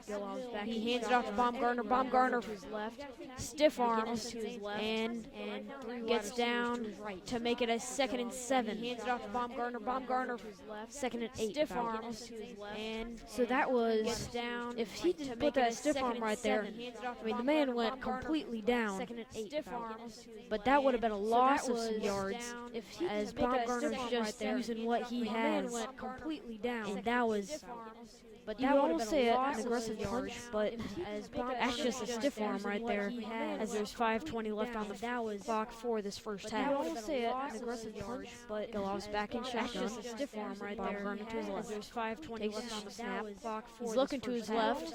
Geloff's back. He hands it off to Baumgartner. Baumgartner left, stiff arms, and gets down to make it a 2nd and 7. Hands it off to Baumgartner. Baumgartner, 2nd and 8. Stiff arms, and so that was down. If he didn't put that stiff arm right there, I mean the man went completely down. 2nd and 8. Stiff arms, but that would have been a loss of some yards. As Baumgartner's just using what he has, went completely down, and that was. But that would have been an aggressive punch, but that's just a stiff arm right there, as there's 5:20 left on the clock for this first half. You won't say it, an aggressive punch, but Geloff's back in shotgun. That's just a stiff arm right there, running to his left. There's 5:20 left on the snap. He's looking to his left,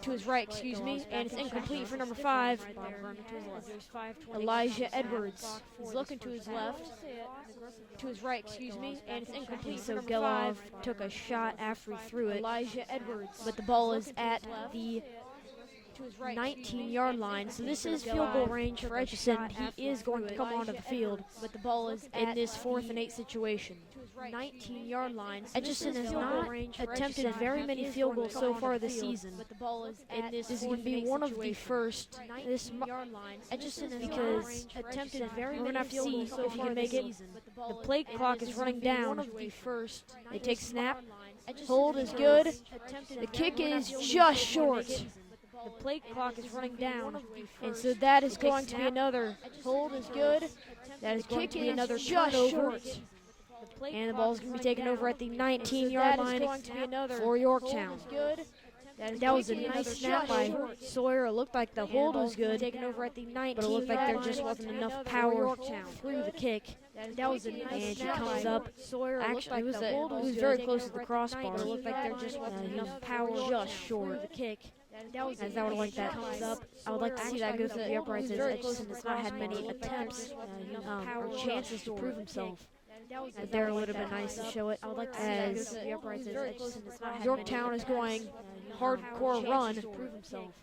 to his right, excuse me, and it's incomplete for number 5, Elijah Edwards. He's looking to his left, to his right, excuse me, and it's incomplete. So Geloff took a shot after he threw it. Elijah Edwards, but the ball is at the 19-yard line, so this is field goal range for Etchison. He is going to come onto the field, but the ball is in this 4th and 8 situation. 19-yard line. Etchison has not attempted very many field goals so far this season. And this is going to be one of the first. Etchison has because attempted very many. We're going to have to see if he can make it. The play clock is running down. They take snap. Hold is good. The kick is just short. The play clock is running down, and so that is going to be another. Hold is good. That is going to be another turnover. And the ball is going to be taken over at the 19-yard line for Yorktown. That was a nice snap by Sawyer. It looked like the hold was good, but it looked like there just wasn't enough power through the kick. And she comes up. Actually, it was very close to the crossbar. It looked like there just wasn't enough power, just short of the kick. As I would like that comes up, I would like to see that go through the uprights as Etchison has not had many attempts or chances to prove himself. But there would have been nice to show it. I would like to see that go through the uprights as Etchison has not had Yorktown is going hardcore run,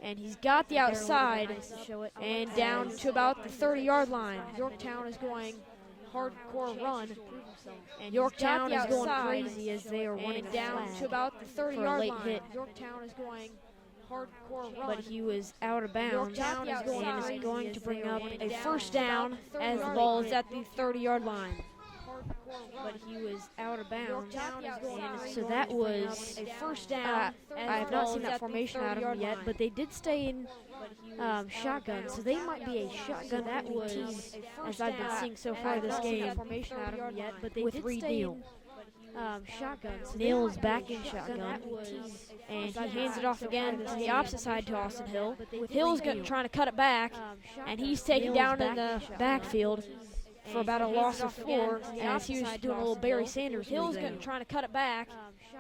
and he's got the outside and down to about the 30-yard line. Yorktown is going hardcore run, and Yorktown is going crazy as they are running down to about the 30-yard line. Hit. Yorktown is going hardcore run, but he was out of bounds and is going to bring up a first down as the ball is at the 30-yard line. But he was out of bounds, and so that was a first down. I have not seen that formation out of him yet, but they did stay in shotgun, so they might be a shotgun team, as I've been seeing so far this game. With Reed Neal. Shotguns. Neal is back in shotgun, and he hands it off again to the opposite side to Austin Hill. Hill's trying to cut it back, and he's taken down in the backfield for about a loss of 4, as he was doing a little Barry Sanders. Hill's trying to cut it back,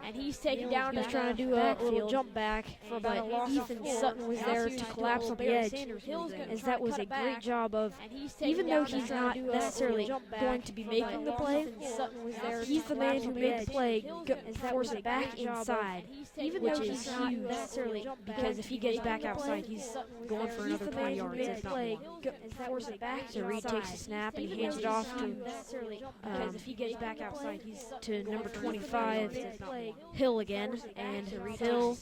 And he's taken down. He was trying to do a little jump back for about a loss. Ethan Sutton was there to collapse on the edge, as that was a great job of, even though he's not necessarily going to be making the play, he's the man who made the play force it back inside, which is huge necessarily because if he gets back outside, he's going for another 20 yards, if not more. So Reed takes a snap and he hands it off to number 25, Hill again, and Hill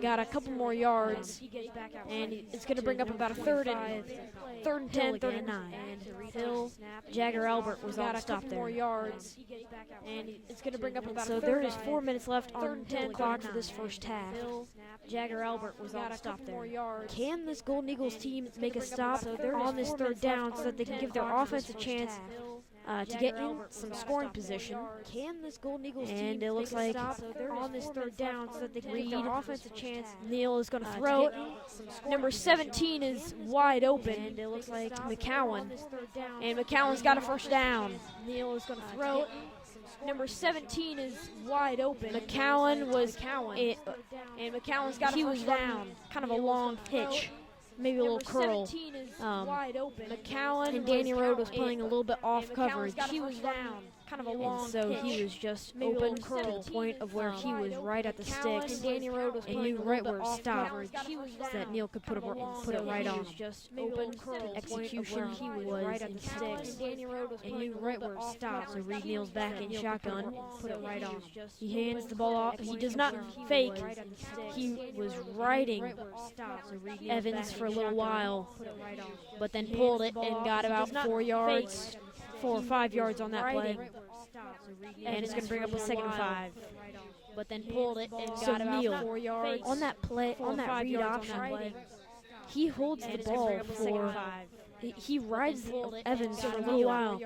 got a couple more yards, and it's going to bring up about a third and 10, third and 9. Hill, Jagger Albert was on stop there. And it's going to bring up about. So there is 4 minutes left on 10 clock for this first half. Jagger Albert was on stop there. Can this Golden Eagles team make a stop on this third down so that they can give their offense a chance to get in some scoring position? Can this Golden Eagles team? And it looks like on this third down so that they can give their offense a chance. Neal is going to throw it. Number 17 is wide open, and it looks like McCowan. And McCowan's got a first down. Neal is going to throw it. Number 17 is wide open. McCowan was and McCowan's got a first down. Kind of a long pitch. Maybe a little curl. McCowan and Danny Road was playing a little bit off coverage. He was down, kind of a long pitch. So he was just open to the point of where he was right at the sticks and knew right where it stopped, so that Neal could put it right on. The execution, he was right at the sticks and knew right where it stopped. So Reed Neal's back in shotgun, put it right on. He hands the ball off. He does not fake. He was riding Evans for a little while, but then pulled it and got about 4 or 5 yards on that play. And it's going to bring up a 2nd and 5. But then pulled it and got about 4 yards on that play, on that read option play. He holds the ball for. He rides Evans for a little while,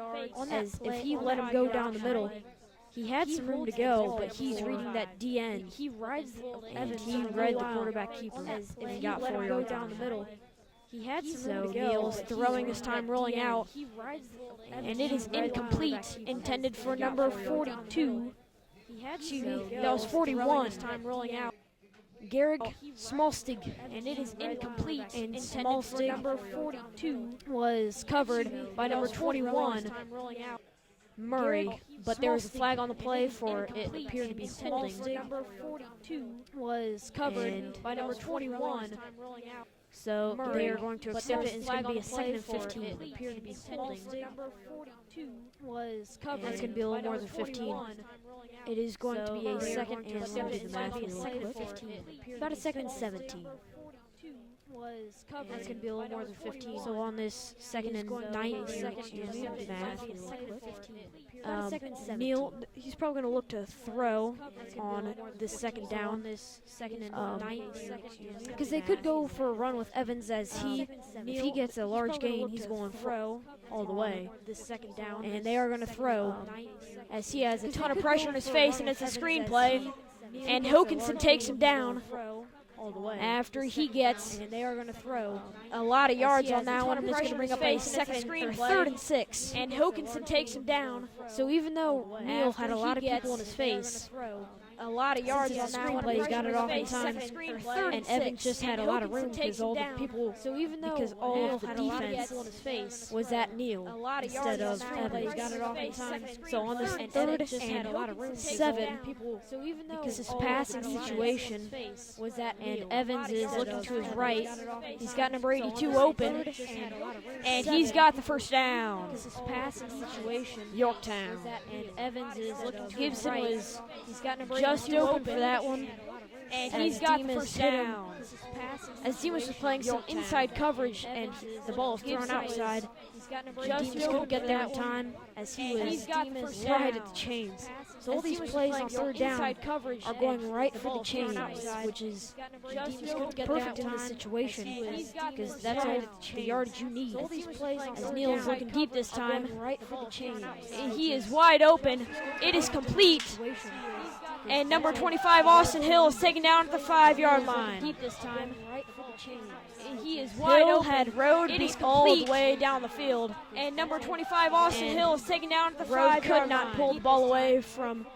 as if he let him go down the middle. He had some room to go, but he's reading that D end. He rides Evans. He read the quarterback keeper, as if he got 4 yards down the middle. He had some room to go. Neal's throwing this time, rolling out, and it is incomplete. Intended for number 42. That was 41. Time rolling out. Garrick Smallstig, and it is incomplete. And Smallstig, number 42, was covered by number 21. Murray, but there was a flag on the play for it appeared to be holding. Number 42 was covered by number 21. So they are going to accept it, and it's going to be a 2nd and 15. It appeared to be holding. Number 42 was covered. It's going to be a little more than 15. It is going to be a 2nd and 15. About a 2nd and 17. That's going to be a little more than 15. So on this 2nd and 19, Neal, he's probably going to look to throw on this 2nd down. Because they could go for a run with Evans, as if he gets a large gain, he's going to throw all the way. And they are going to throw, as he has a ton of pressure in his face, and it's a screenplay. And Hokinson takes him down. After he gets, and they are going to throw a lot of yards on that one, and it's going to bring up a 3rd and 6. And Hokinson takes him down. So even though Neal had a lot of people in his face, a lot of yards on that one, he's got it off in time. And Evans just had a lot of room because all the people, because all of the defense was at Neal instead of Evans. Got it off in time. So on this 3rd and 7, because his passing situation was that, and Evans is looking to his right. He's got number 82 open, and he's got the first down. Because his passing situation, Yorktown, and Evans is looking to Gibson his right. He's got number just open for that one, and he's got the first down. As Demas was playing some inside coverage, and the ball was thrown outside. Demas couldn't get there in time, as he was right at the chains. So all these plays on 3rd down are going right for the chains, which is perfect in this situation, because that's all the yardage you need. As Neal is looking deep this time, he is wide open. It is complete. And number 25, Austin Hill, is taken down at the 5-yard line. Deep this time. He is wide open. Had Road beat all the way down the field. And number 25, Austin Hill, is taken down at the 5-yard line. Road could not pull the ball away from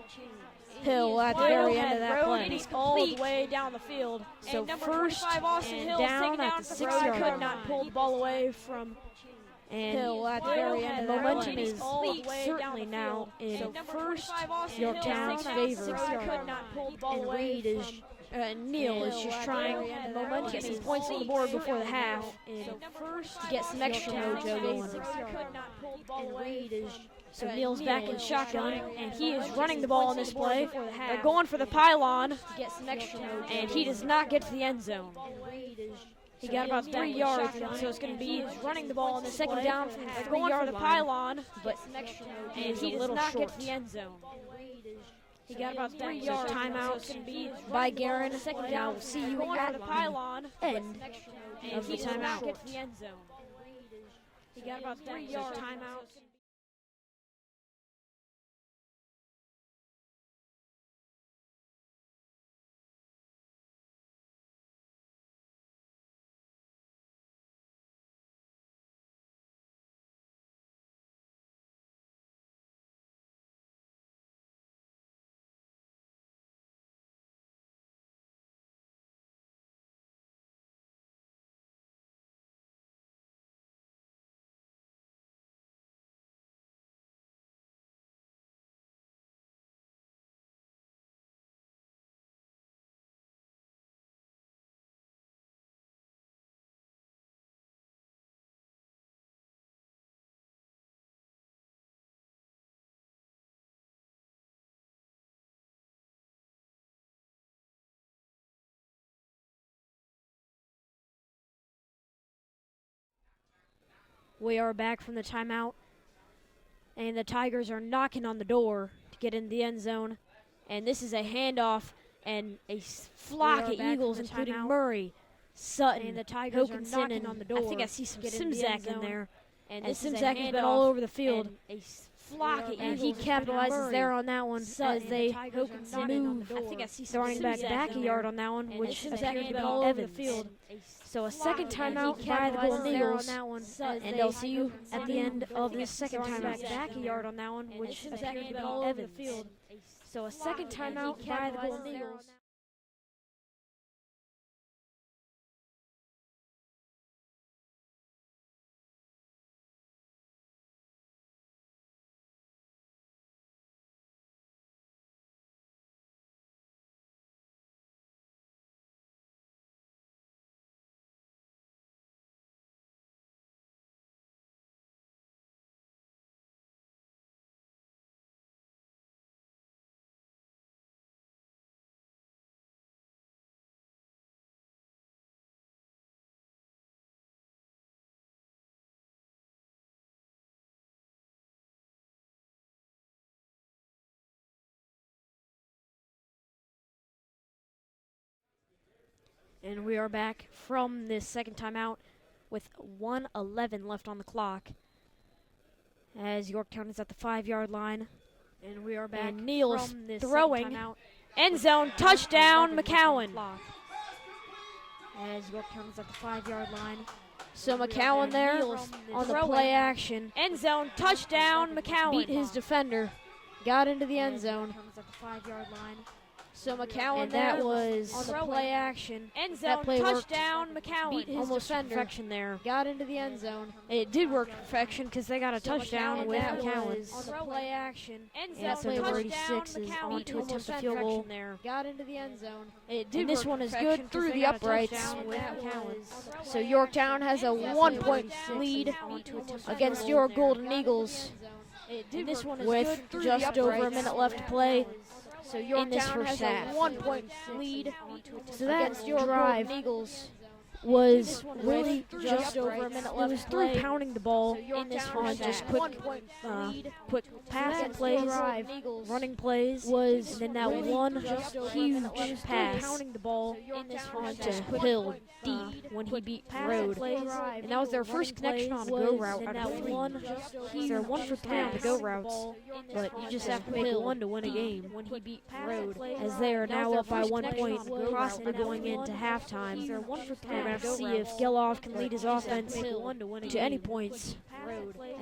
Hill at the very end of that Road play. and he's all the way down the field. So And number first 25, Austin and Hill's down taken at down the from 6-yard Road. line. Could not pull the ball away from And Hill at the very end of that momentum play. is certainly now in Yorktown's favor. And Reed is Neal is just trying to get some points on the board before the half and to get some extra mojo going. And Reed is Neal's back in shotgun, and he is running the ball on this play. They're going for the pylon, and he does not get to the end zone. He got about 3 yards, so it's going to be running the ball on the second down from the 3-yard pylon, but and he does not get to the end zone. He got about 3 yards. Timeout by Guerin. And I will see you at the pylon end of the timeout. He got about 3 yards. Timeout. We are back from the timeout, and the Tigers are knocking on the door to get in the end zone. And this is a handoff, and a flock of Eagles, including Murray, Sutton, and the Tigers Hokinson, and on the door. I think I see some Simzak in there. And Simzak has been all over the field. And he capitalizes there on that one as they move. I think I see some running back a yard on that one, which appears to be all over the field. So a second timeout by the Golden Eagles, and they'll see you at the end of this second timeout. Back a yard on that one, which appears to be all over the field. So a second timeout by the Golden Eagles. And we are back from this second timeout with 1:11 left on the clock as Yorktown is at the 5-yard line. And we are back. And Neal is throwing. End zone, touchdown, McCowan. As Yorktown is at the 5-yard line. So McCowan there on the play action. End zone, touchdown, McCowan. Beat his defender, got into the end zone. At the 5-yard line. So McCowan and that was on the play action. End zone, that play touchdown, McCowan. Beat his defender. Perfection there. Got into the end zone. It did work to perfection because they got a touchdown with McCowan. On the play action. End zone, so number 86 is on to attempt a field goal. There. Got into the end zone. It did. And this one is good through the uprights with McCowan. So Yorktown has a 1-point lead against your Golden Eagles. This one is with just over a minute left to play. So Yorktown has a 1-point lead. So that drive was really just over a minute left. It was through pounding the ball on just quick passing plays, running plays. And then that one huge pass pounding the ball on to Hill deep when he beat Road. And that was their first connection on a go route out of 3. They're 1 for 3 on the go routes, but you just have to make one to win a game when he beat Road, as they are now up by 1 point, possibly going into halftime. have to see if Geloff can lead his offense to any points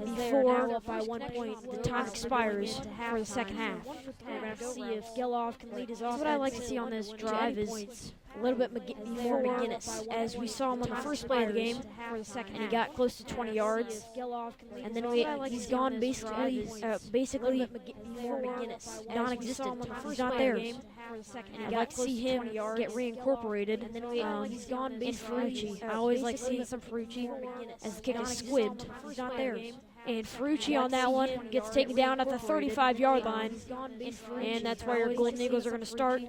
before, up by 1 point, the time expires for the second half. We're going to see if Geloff can lead his offense. What I like to see on this drive is a little bit more McGinnis, as we saw him on the first play of the game, and he got close to 20 yards, and then he's gone basically non-existent. He's not there. And I'd like to see him get reincorporated. And Ferrucci. I always like seeing some Ferrucci as the kick is squibbed. He's not there. And Ferrucci on that one gets taken down at the 35-yard line. And that's where your Golden Eagles are going to start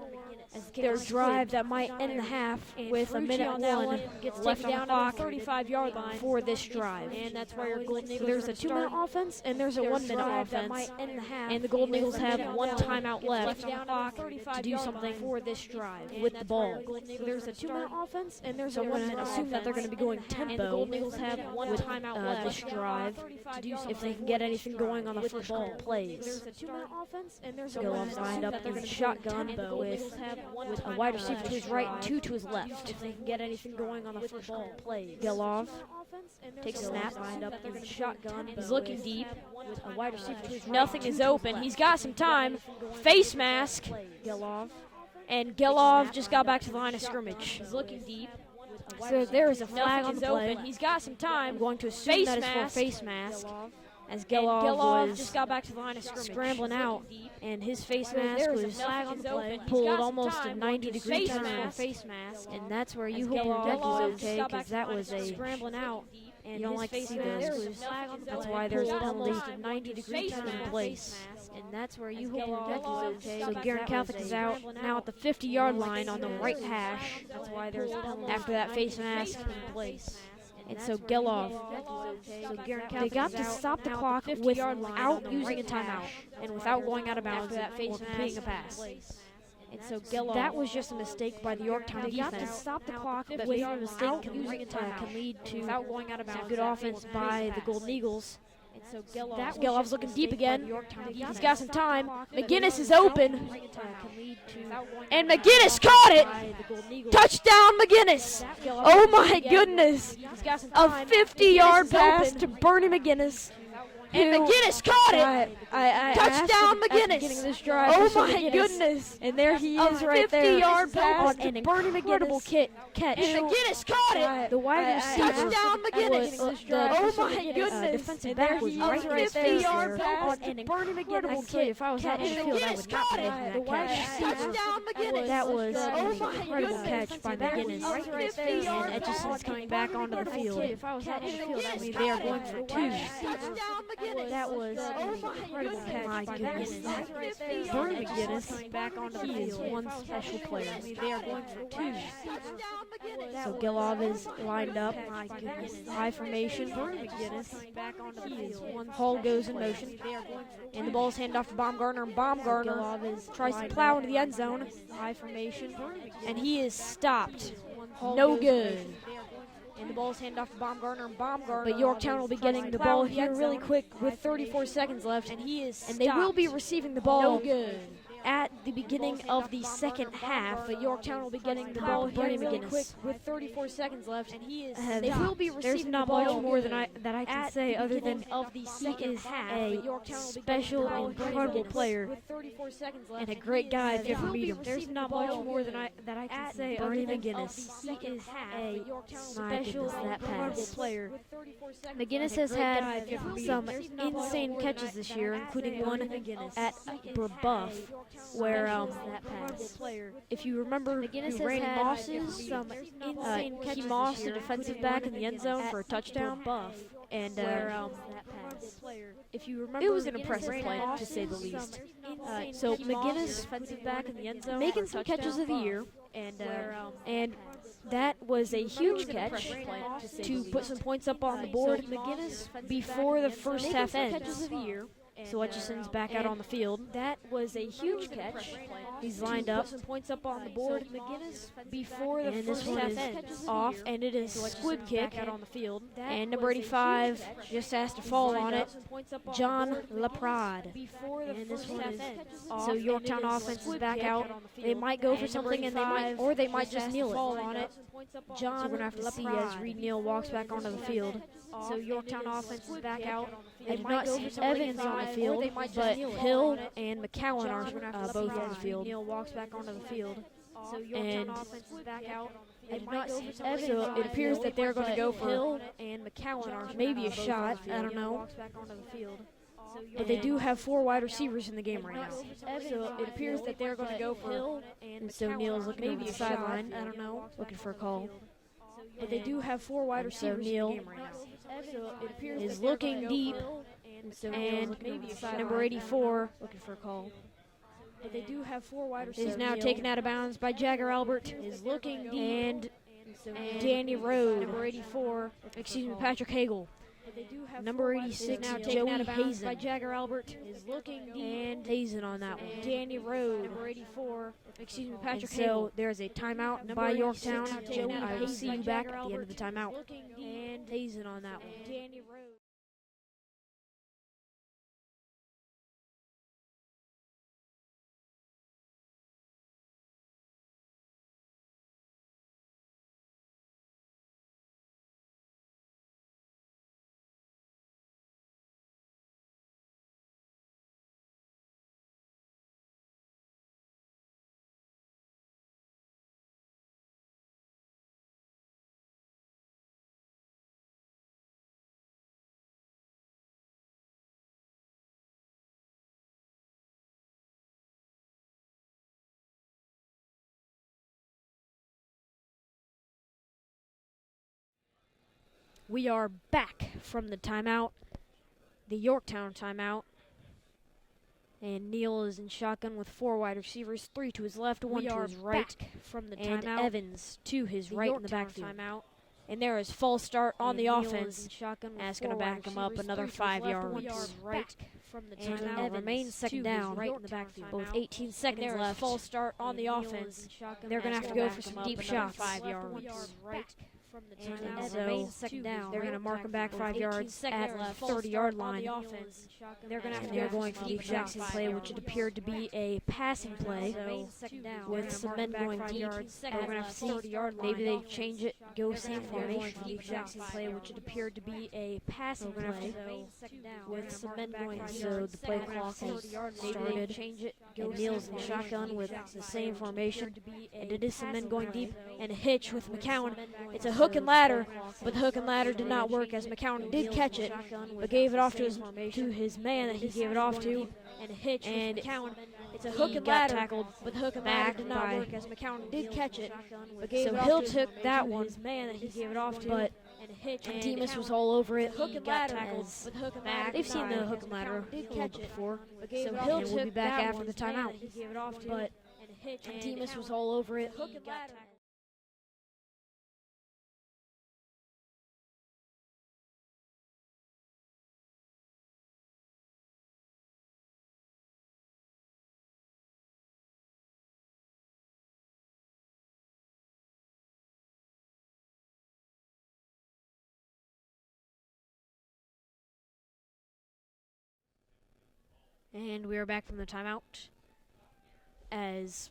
their drive that might end the half with a minute on that one left on the clock 35-yard line for this drive. And that's why your Golden Eagles. There's a 2-minute offense and there's a 1-minute offense. And the Golden Eagles have one timeout left to do something for this drive with the ball. So there's a 2-minute offense and there's a 1-minute. Assume that they're going to be going tempo. And the Golden Eagles have one timeout left this drive to do something if they can get anything going on the first couple plays. There's a 2-minute offense and there's a lined up in shotgun with a wide receiver to his right and 2 to his left. If they can get anything going on the first couple plays. Geloff takes a snap, lined up in shotgun. He's looking deep. With a wide receiver to his right. Nothing is open. He's got some time. Face mask. Geloff. And Geloff just got back to the line of scrimmage. He's looking deep. So there is a flag on the play. He's got some time. I'm going to assume that is for face mask. As Geloff just got back to the line of scrimmage, scrambling out, and his face mask was pulled almost a 90-degree turn for a face mask, and that's where you hope your deck is okay, because that was a scrambling out. And you don't like to see those. That's why there's a penalty. 90-degree turn in place. And that's where you hope your deck is okay. So Guerin Catholic is out now at the 50-yard line on the right hash. That's why there's a penalty after that face mask in place. And so Geloff, they got to stop the clock without using a timeout and without going out of bounds or completing a pass. And so that was just a mistake by the Yorktown defense. They got to stop the clock, but maybe a mistake can lead to without going out of bounds. Good offense by the Golden Eagles. And so Geloff's looking deep again. He's got some time. McGinnis is open. And McGinnis caught it. Touchdown, McGinnis. Oh, my goodness. A 50-yard pass to Bernie McGinnis. And McGinnis caught it. Touchdown, McGinnis. Oh, my goodness. And there he is right there. 50-yard pass to Bernie McGinnis. Catch. And McGinnis caught it. The wide receiver. Touchdown, McGinnis. Oh, my goodness. Defensive back was right there. 50-yard pass to Bernie McGinnis. Actually, if I was out in the field, I would not be making that catch. Touchdown, McGinnis. That was an incredible catch by McGinnis. And Etchison's coming back onto the field. If I was out in the field, I mean, they are going for 2. That was incredible catch. My goodness. Bernie McGinnis back onto the field. He is one special player. They are going for 2. So Geloff is lined up. My goodness. High formation. Bernie McGinnis back onto the field. Hall goes in motion. And the ball's handed off to Baumgartner. And Baumgartner tries to plow into the end zone. High formation. And he is stopped. No good. And the ball's handed off to Baumgartner, but Yorktown will be getting the ball here really quick with 34 seconds left, and they will be receiving the ball at the beginning of the second half, but Yorktown will be getting the ball here really quick with 34 seconds left, and they will be receiving the ball. There's not much more that I can say other than he is a special and incredible player and a great guy if you ever meet him. There's not much more that I can say other than McGinnis. He is a special and incredible player. McGinnis has had some insane catches this year, including one at Brebeuf, where if you remember, McGinnis ran losses. He mossed a defensive back in the end zone for a touchdown. And if you remember, it was an impressive play to say the least. So McGinnis making some catches of the year, and that was a huge catch to put some points up on the board. McGinnis before the first half ends. So Etchison's back out on the field. That was a huge catch He's lined up. Put some points up on the board. Before the And this first one half is ends. off, and it is squib kick. Out on the field. And number 85 just has to fall on it. John Laprade. And this one is off. So Yorktown offense is back out. They might go for something, and they might just kneel it. On it. John, so we're gonna have to see as Reed Neal walks back onto the field. So Yorktown offense is back out. I did not see Evans on the field, but Hill and McCowan are both on the field. Neal walks back onto the field. So Yorktown offense is back out. I did not see Evans. So it appears that they're going to go for Hill and McCowan are maybe a shot. I don't know. But they do have 4 wide receivers in the game right now. So it appears that they're going to go for Hill. And so Neal's looking over the sideline. I don't know. Looking for a call. But they do have 4 wide receivers in the game right now. So it appears is looking deep. And number 84 looking for a call. But they do have 4 wide receivers. Is now taken out of bounds by Jagger Albert. Is looking deep. And Danny Rode. Number 84. Excuse me, Patrick Hagel. Number 86, now taken out of bounds by Jagger Albert, is looking deep. And Hazen on that one. Danny Rode. Number 84, excuse me, Patrick Hagel. So there's a timeout by Yorktown. Joey, I will see you back at the end of the timeout. And Hazen on that one. Danny Rode. We are back from the timeout, the Yorktown timeout. And Neal is in shotgun with 4 wide receivers, 3 to his left, 1 to his right. From the timeout, and Evans to his right in the backfield. Timeout. And there is false start on the offense. That's going to back him up another 5 yards. From the timeout, and remains second down right in the backfield. Both 18 seconds left. False start on the offense. They're going to have to go for some deep shots. 5 yards. And so they're going to mark him back 5 yards at the 30-yard line. They're going to have to go going for the exact same play, which it appeared to be a passing play with some men going deep. And we're going to have to see maybe they change it, go same formation for the exact same play, which it appeared to be a passing play with some men going deep. So the play clock has started. And Neal's in shotgun with the same formation. And it is some men going deep and a hitch with McCowan. It's a hook and ladder, but the hook and ladder did not work as McCowan did catch it, but gave it off to his man that he gave it off to, and McCowan. It's a hook and ladder, tackled, but the hook and ladder did not work as McCown did catch it, but gave it off Hill took that one, his man that he gave it off to, but and Demas was all over it. Hook and ladder tackled, but hook and ladder. They've seen the hook and ladder before, so Hill will be back after the timeout, but and Demas was all over it. Hook and ladder. And we are back from the timeout, as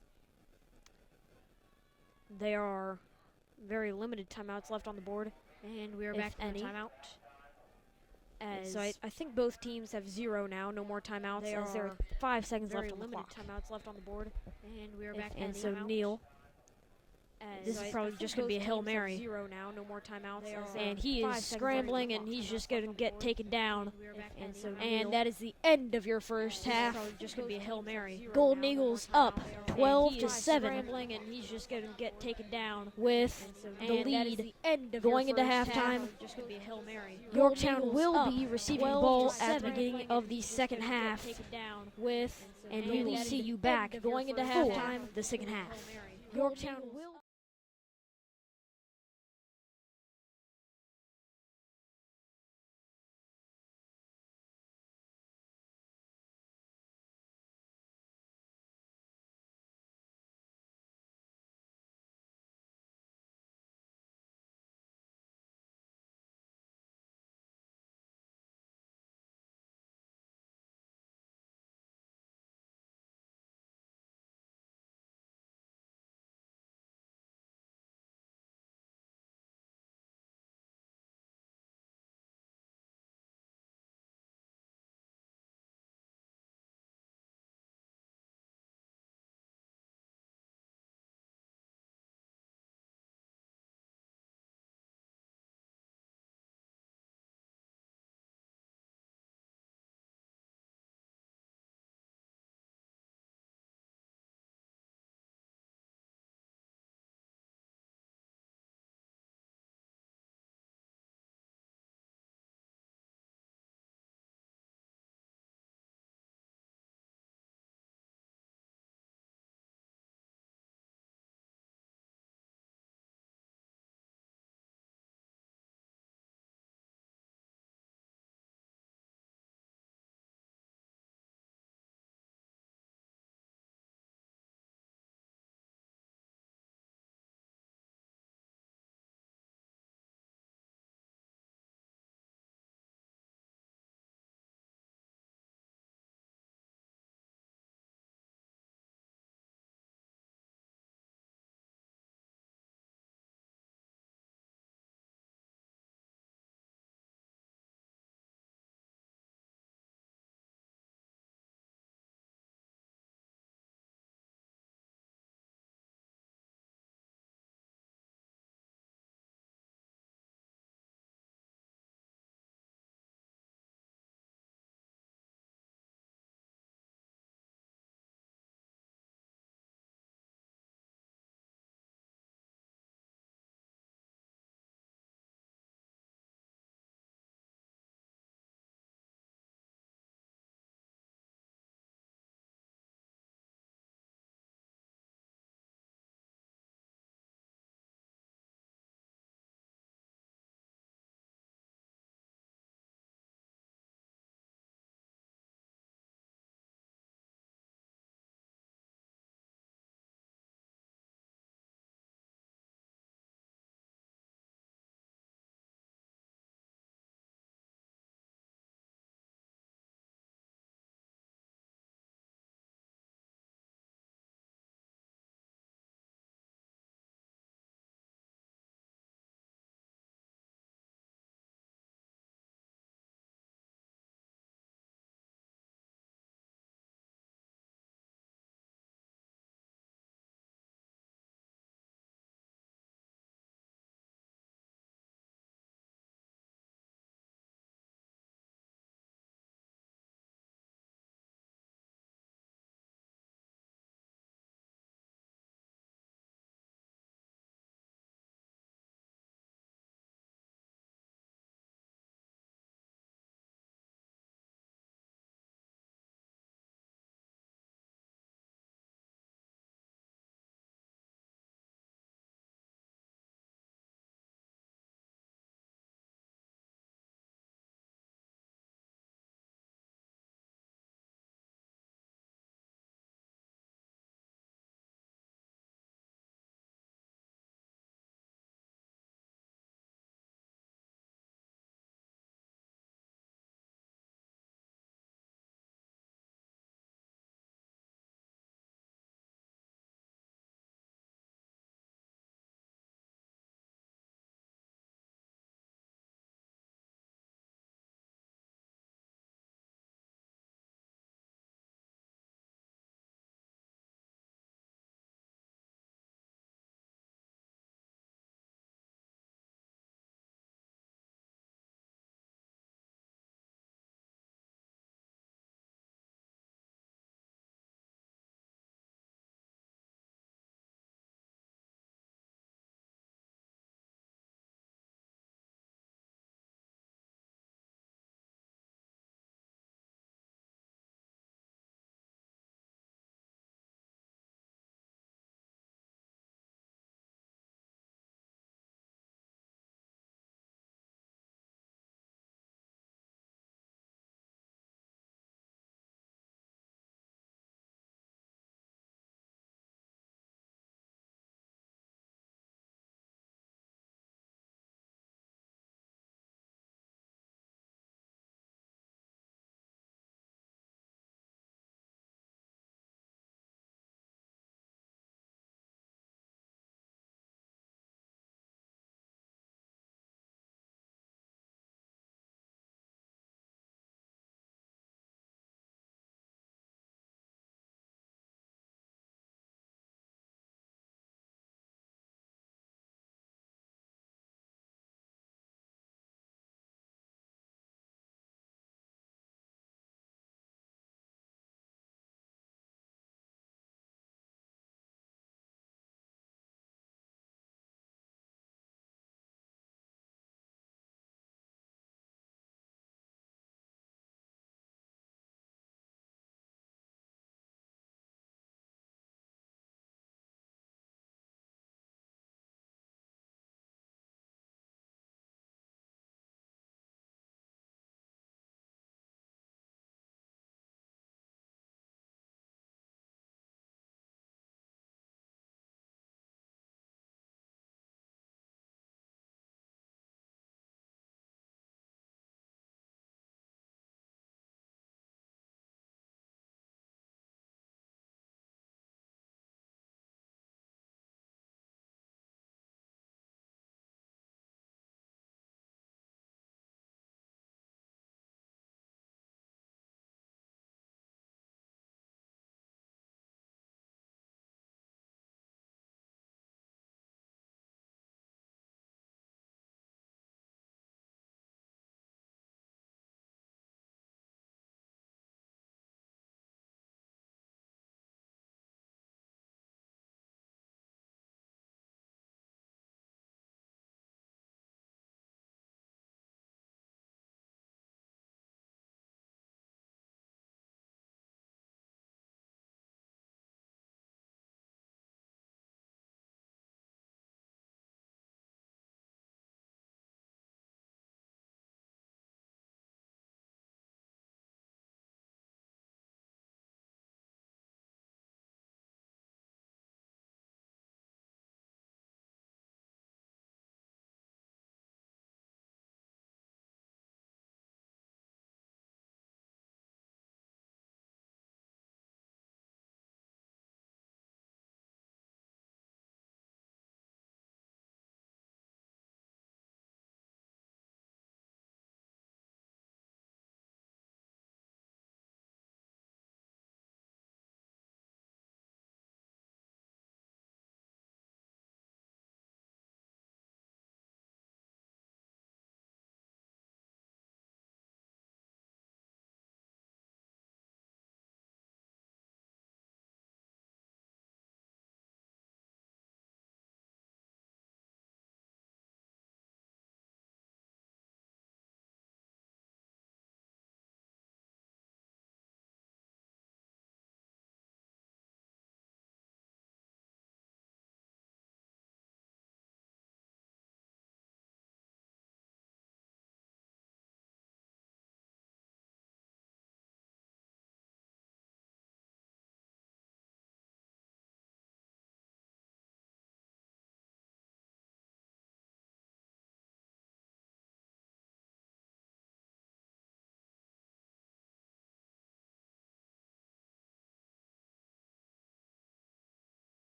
there are very limited timeouts left on the board. And we are back from the timeout. So I think both teams have 0 now, no more timeouts, as there are 5 seconds left on the clock. Timeouts left on the board. And we are back from the timeout. And so Neal, this is probably just going to be a Hail Mary. 0 now, no more timeouts. And he is scrambling, and he's just going to get taken down. And that is the end of your first half. Just going to be a Hail Mary. Golden Eagles up 12-7. And he's just going to get taken down with the lead going into halftime. Yorktown will be receiving the ball at the beginning of the second half. And we will see you back going into halftime the second half. Yorktown will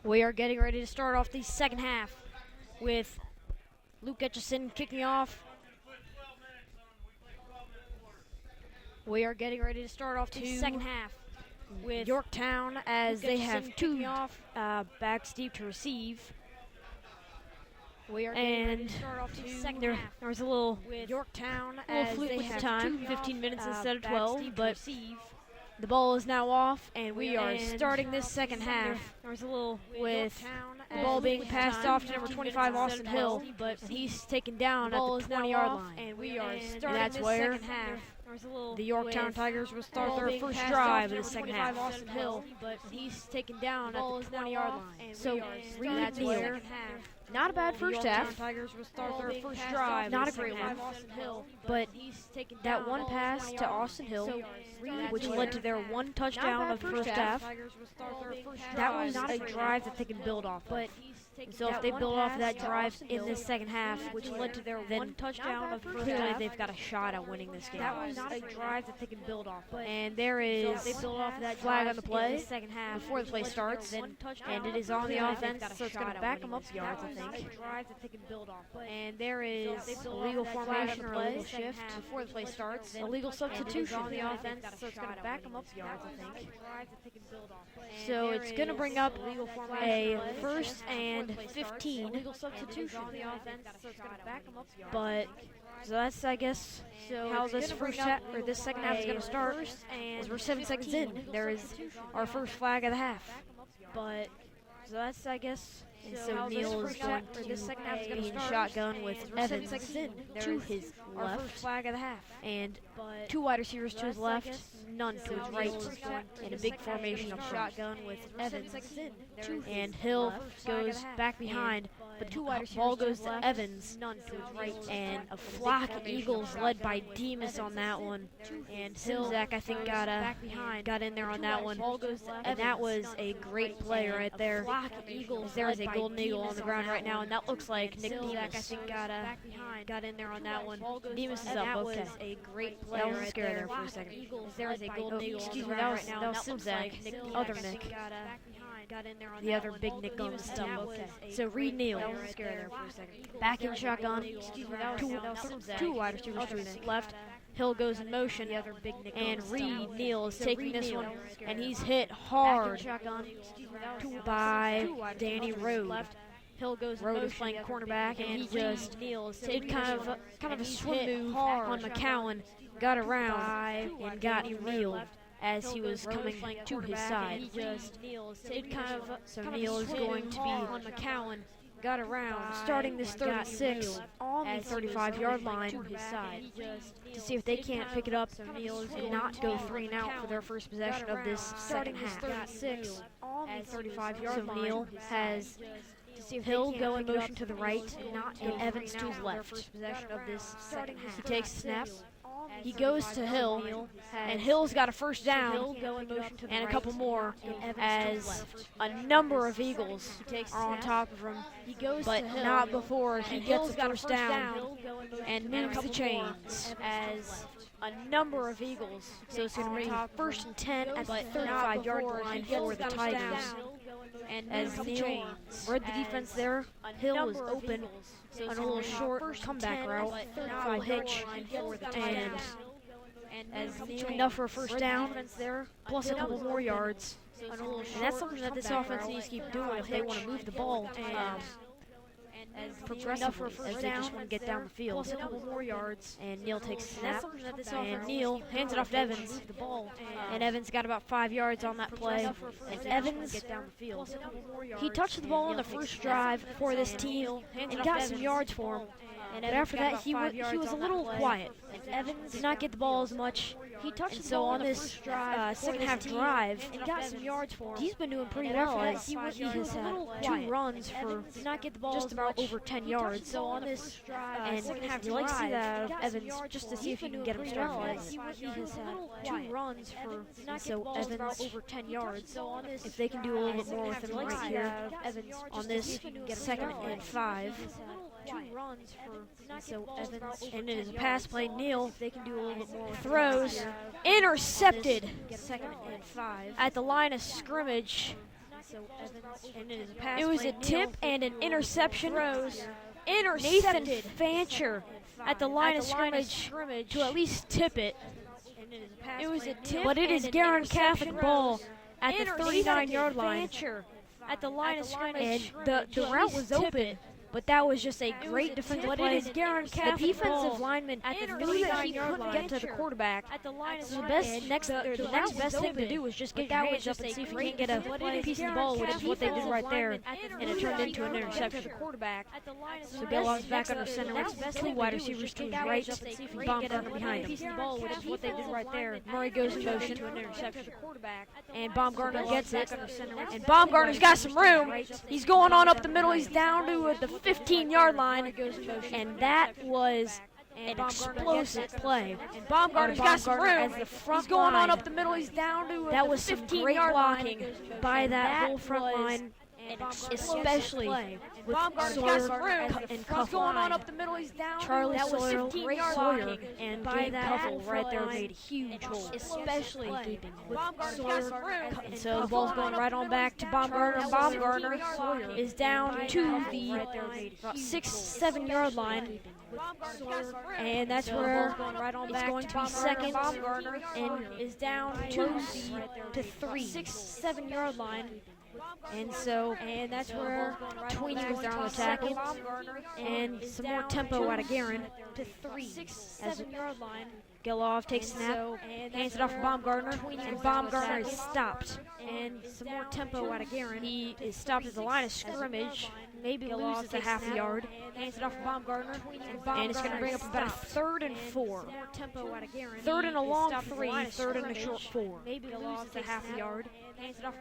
We are getting ready to start off the second half with Luke Etchison kicking off. We are getting ready to start off the second half with Yorktown as they have two backs deep to receive. We are getting ready to start off the second half. There was a little Yorktown as they have time, 15 minutes instead of 12, but the ball is now off, and we are starting this second half with the ball being passed off to number 25, Austin Hill, but he's taken down at the 20-yard line. And that's where the Yorktown Tigers will start their first drive of the second half. Austin Hill, but he's taken down at the 20-yard line. So that's where not a bad first half. Tigers will start their first drive. Not a great one, but that one pass to Austin Hill, which led to their one touchdown of the first half, that was a drive that they can build off of. So if they build off of that drive in this second half, which led to their one touchdown of the first half, they've got a shot at winning this game. That was a drive that they can build off of. And there is a flag on the play before the play starts, and it is on the offense, so it's going to back them up yards, I think. And there is a legal formation or a legal shift before the play starts. A legal substitution on the offense, so it's going to back them up yards, I think. So it's going to bring up a first and 15. Legal substitution on the offense, so it's going to back them up yards. But so that's, I guess, how this first half or this second half is going to start. As we're 7 seconds in, there is our first flag of the half. But so that's, I guess. And so Neil is going to be in shotgun with Evans to his left. First flag of the half. And two wide receivers to his left, none to his right. And a big formation of shotgun with Evans. And Hill goes back behind, but the ball goes to Evans. And a flock of Eagles led by Demas on that one. And Simzak, I think, got in there on that one. And that was a great play right there. There is a golden eagle on the ground right now, and that looks like Nick Demas. I think got in there on that one. Demas is up. Okay. A great play. That was a scare there for a second. There is a golden eagle. Excuse me. That was Simzak. Other Nick. The other big Nick Demas stuff. Okay. So Reed Neal. Back in shotgun. Two wide receivers to his left. Hill goes in motion, and Reed Neal is taking this one, and he's hit hard by Danny Rode. Rode is playing cornerback, and he just did kind of a swim move on McCowan, got around, and got Neal as he was coming to his side. So Neal is going to be on McCowan. Got around, starting this 36 on the 35-yard line to his side to see if they can't pick it up and not go 3 and out for their first possession of this second half. 36 on the 35-yard line. Neal has Hill go in motion to the right and Evans to his left. He takes the snap. He goes to Hill, and Hill's got a first down and a couple more as a number of Eagles are on top of him, but not before he gets the first down and moves the chains as a number of Eagles. So it's going to be first and 10 at the 35-yard line for the Tigers. And as Neal read the defense there, Hill was open on a little short comeback route, full hitch, and as enough for a first down, plus a couple more yards. And that's something that this offense needs to keep doing if they want to move the ball progressively, as they just want to get down the field. Plus a couple more yards, and Neal takes the snap, and Neal hands it off to Evans, and Evans got about 5 yards on that play. And Evans, he touched the ball on the first drive for this team, and got some yards for him. But after that, he was a little quiet. Evans did not get the ball as much. And so on this second half drive, he's been doing pretty well as he has had 2 runs for just about over 10 yards. So on this and you like to see that out of Evans just to see if you can get him started. He has had 2 runs for so Evans over 10 yards. So if they can do a little bit more with him right here on this second and 5. 2 runs for so Evans, and it is a pass play. Neal, they can do a little bit more. Throws intercepted. Second and 5 at the line of scrimmage. It was a tip and an interception. Nathan Fancher at the line of scrimmage to at least tip it. It was a tip, but it is Guerin Catholic ball at the 39-yard line. At the line of scrimmage, and the route was open, but that was just a great defensive play. The defensive lineman knew that he couldn't get to the quarterback. So the next best thing to do was just get your hands up and see if you can't get a piece of the ball, which is what they did right there, and it turned into an interception. So Gilloff's back under center with two wide receivers to his right, and Baumgartner behind him. Which is what they did right there. Murray goes in motion, and Baumgartner gets it, and Baumgartner's got some room. He's going on up the middle. He's down to the 15-yard line, and that was an explosive play. And Baumgartner's got some room. He's going on up the middle. He's down to that was some great blocking by that whole front line, especially with Sawyer and Cuff going on up the middle. He's down. Charlie Sawyer and Jake Cuffle right there made a huge hole, especially keeping with Sawyer. And so the ball's going right on back to Baumgartner. Baumgartner is down to the 6-7 yard line. And that's where it's going to be second, and is down to the 3-6-7 yard line. And that's where Tweeny was there on the tackle, and some more tempo out of Guerin to 3-6-7 yard line. Gilloff takes snap, hands it off to Baumgartner, and Baumgartner is stopped. And some more tempo out of Guerin. He is stopped at the line of scrimmage, maybe loses a half a yard. Hands it off to Baumgartner, and it's going to bring up about a 3rd and 4. 3rd and a long 3, 3rd and a short 4. Maybe loses a half a yard.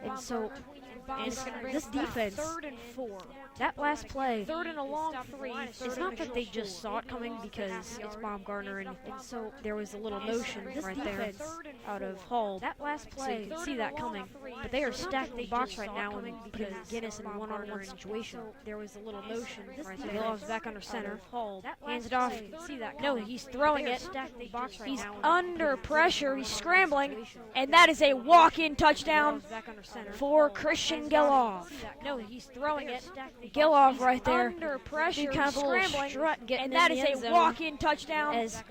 And so, this defense, that last play, 3rd and a long 3, it's not that they just saw it coming because it's Baumgartner, and so there was a little motion right there out of Hall. That last play, so you can see that coming, but they are stacked the box right now and putting Guinness in a one-on-one situation. There was a little motion right there. Gilloff's back under center. Hall hands it off. No, he's throwing it. He's under pressure. He's scrambling, and that is a walk-in touchdown for Christian Gilloff. No, he's throwing it. Gilloff right there. Under pressure. Kind of a little strut getting in the end zone. And that is a walk-in touchdown. As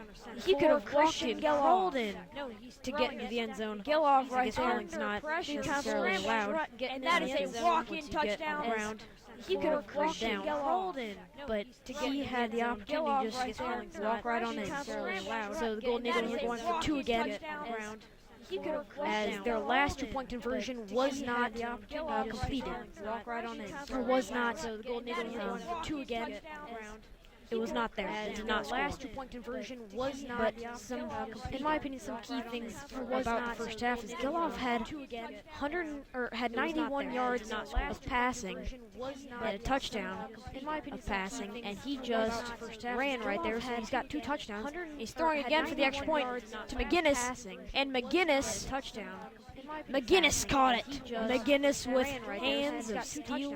he could have walked in Golden to get into the end zone. Gilloff right there. Not necessarily allowed. And that is a walk-in touchdown. He could have walked down Golden, but he had the opportunity to just walk right on in. So the Golden Eagles are going for 2 again. As their last 2-point conversion was not completed. Walk right on in. Or was not. So the Golden Eagles are going for 2 again. It was not there. It did not score. Last 2-point conversion was not. But some, in my opinion, some key things about the first half is Gilloff had 91 yards of passing, had a touchdown of passing, and he just ran right there. So he's got 2 touchdowns. He's throwing again for the extra point to McGinnis, and McGinnis caught it. McGinnis with hands of steel,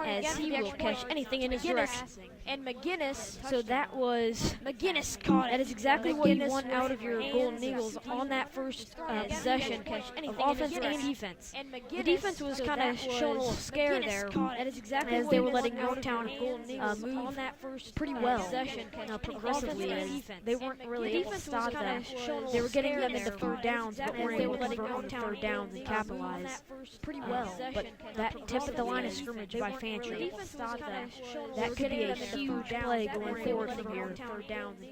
as he will catch anything in his direction. And McGinnis, so that was McGinnis caught it. That is exactly what you want out of your Golden Eagles on that first possession of offense and defense. The defense was kind of showing a little scare there, as they were letting Yorktown move pretty well, progressively, as they weren't really able to stop them. They were getting them into 3rd downs, but weren't able to convert on 3rd downs and capitalize pretty well. But that tip at the line of scrimmage by Fancher, that could be a huge play going forward from here,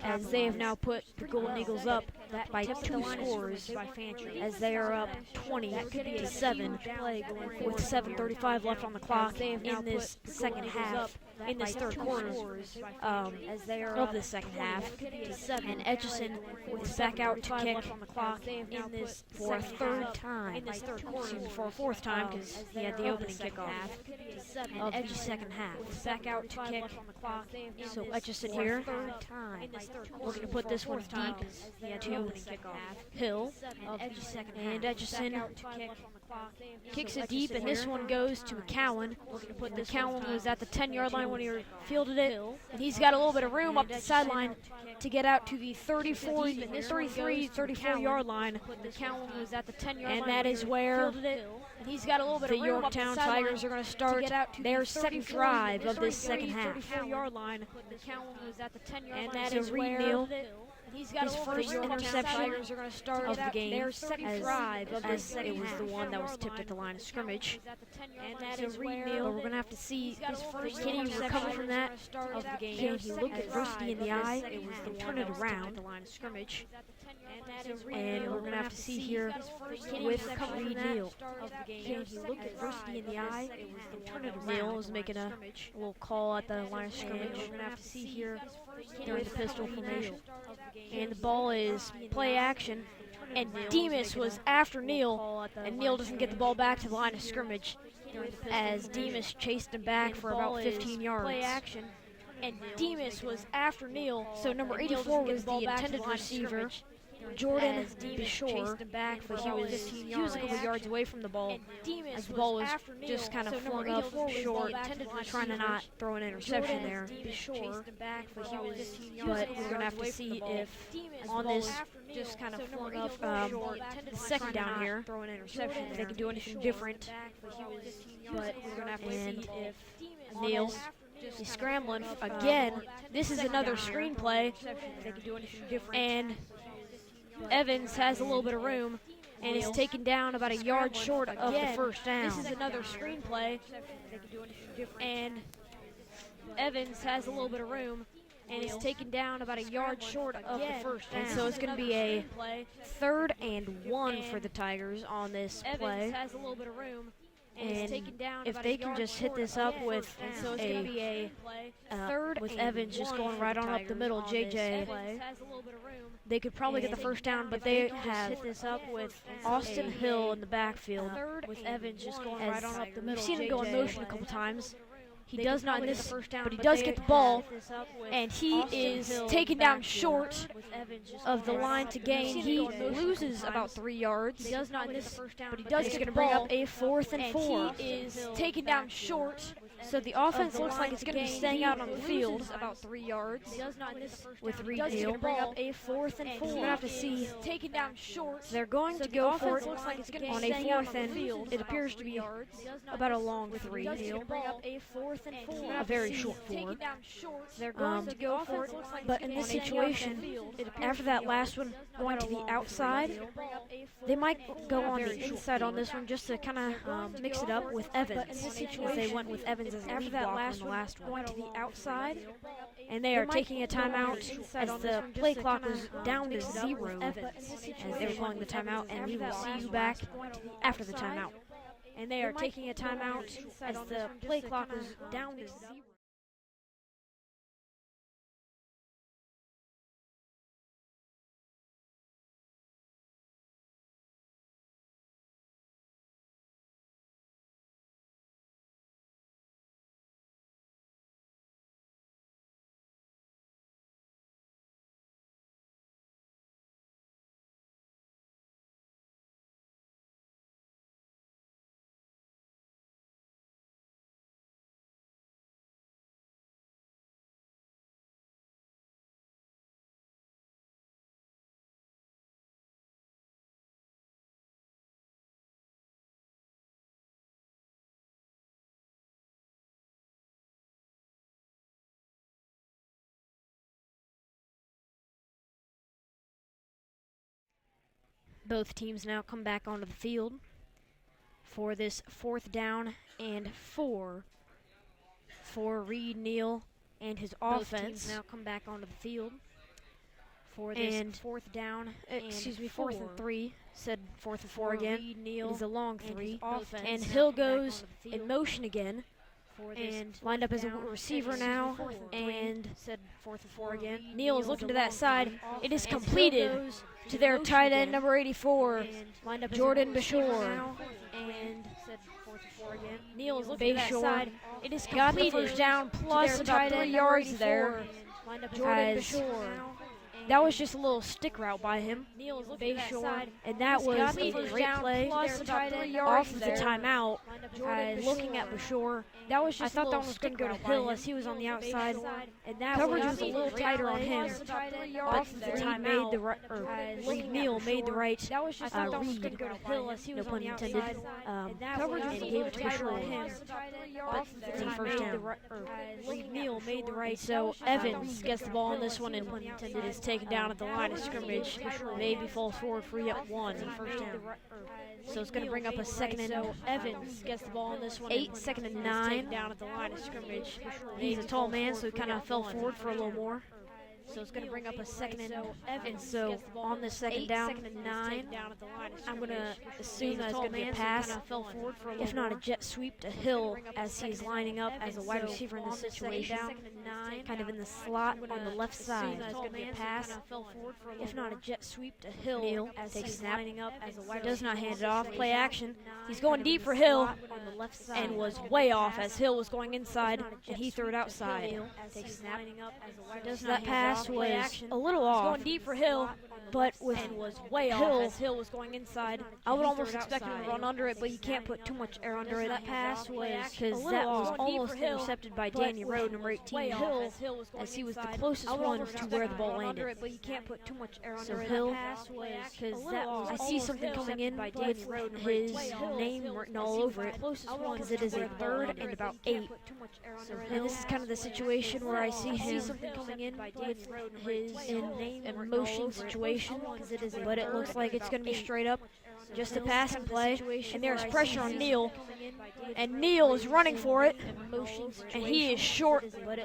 as they have now put the Golden Eagles up by 2 scores, as they are up 20-7 with 7:35 left on the clock in this second half, in this 3rd quarter of the second half. And Etchison is back out to kick in this for a 3rd time, for a 4th time, because he had the opening kickoff of the second half. Back out to kick. So Etchison here, looking to put this one deep to Hill, and Etchison kicks it deep, and this one goes to McCowan. McCowan was at the 10-yard line when he fielded it, and he's got a little bit of room up the sideline to get out to the 34-yard line. McCowan was at the 10-yard line, and that is where the Yorktown Tigers are going to start their second drive of this second half. And that is Reed Neal. His first interception of the game, as it was the one that was tipped at the line of scrimmage. And that is Reed Neal. But we're going to have to see, can he recover from that? Can he look adversity in the eye and turn it around? And we're going to have to see here with Reed Neal. Can he look adversity in the eye and turn it around? Neal is making a little call at the line of scrimmage. We're going to have to see here during the pistol formation. And the ball is play action. And Demas was after Neal, and Neal doesn't get the ball back to the line of scrimmage as Demas chased him back for about 15 yards. And Demas was after Neal, so number 84 was the intended receiver. Jordan Bishore, but he was a couple yards away from the ball as the ball was just kind of flung up short, trying to not throw an interception there. But we're going to have to see if on this just kind of flung up the second down here, if they can do anything different. But we're going to have to see if Neal is scrambling again. This is another screenplay, and Evans has a little bit of room and is taken down about a yard short of the first down. This is another screenplay, and Evans has a little bit of room and is taken down about a yard short of the first down. And so it's going to be a 3rd and 1 for the Tigers on this play. Evans has a little bit of room. And if they can just hit this up with with Evans just going right on up the middle, JJ, they could probably get the first down, but they have hit this up with Austin Hill in the backfield with Evans just going right on up the middle. We've seen him go in motion a couple times. He does not in this, but he does get the ball, and he is taken down short of the line to gain. He loses about 3 yards. He does not in this, but he does get the ball. Bring up a 4th and 4. He is taken down short, so the offense looks like it's going to be staying out on the field about 3 yards with Reed Neal. Bring up a 4th and 4. We're going to have to see. Taken down short. They're going to go for it on a 4th and it appears to be about a long 3. Bring up a 4th and 4. A very short 4. They're going to go for it, but in this situation, after that last one going to the outside, they might go on the inside on this one just to kind of mix it up with Evans. If they went with Evans as after that last one going to the outside, and they are taking a timeout as the play clock was down to 0 as they were calling the timeout, and we will see you back after the timeout. And they are taking a timeout as the play clock is down to 0. Both teams now come back onto the field for this 4th down and 4 for Reed Neal and his offense. Now come back onto the field for this 4th down. Excuse me, 4th and 3. Said 4th and 4 again. Reed Neal is a long 3, and Hill goes in motion again. And lined up as a receiver now, and said 4th and 4 again. Neal is looking to that side. It is completed to their tight end, number 84, Jordan Bishore. And said 4th and 4 again. Neal is looking to that side. It is got the first down plus about 3 yards there. Jordan Bishore. That was just a little stick route by him. Base short, and that was a great play off of the timeout. Looking at Bashore, I thought that one was going to go to Hill as he was on the outside, and that coverage was a little tighter on him. But the time made the right, Neal made the right read, no pun intended, and gave it to Bashore. But it's a first down. Neal made the right, so Evans gets the ball on this one and is taken down at the line of scrimmage. Maybe falls forward for yet one, first down. So it's going to bring up a second and Evans gets the ball on this one. 8, second and 9 down at the line of scrimmage. He's a tall man, so he kind of fell forward for a little more. So it's going to bring up a second and Evans. So on the second down, I'm going to assume that it's going to be a pass, if not a jet sweep to Hill as he's lining up as a wide receiver in this situation. Kind of in the slot on the left side. It's going to be a pass, if not a jet sweep to Hill as he's lining up as a wide receiver. Does not hand it off. Play action. He's going deep for Hill and was way off as Hill was going inside and he threw it outside. Does that pass was a little off. Going deep for Hill, but was way off as Hill was going inside. I would almost expect him to run under it, but you can't put too much air under it. That pass was because that was almost intercepted by Danny Rowe, number 18, Hill, as he was the closest one to where the ball landed. But you can't put too much air under it. So Hill, because I see something coming in with his name written all over it, because it is a 3rd and about 8. And this is kind of the situation where I see him coming in with his name and motion situation, but it looks like it's going to be straight up, just a passing play, and there's pressure on Neal, and Neal is running for it, and he is short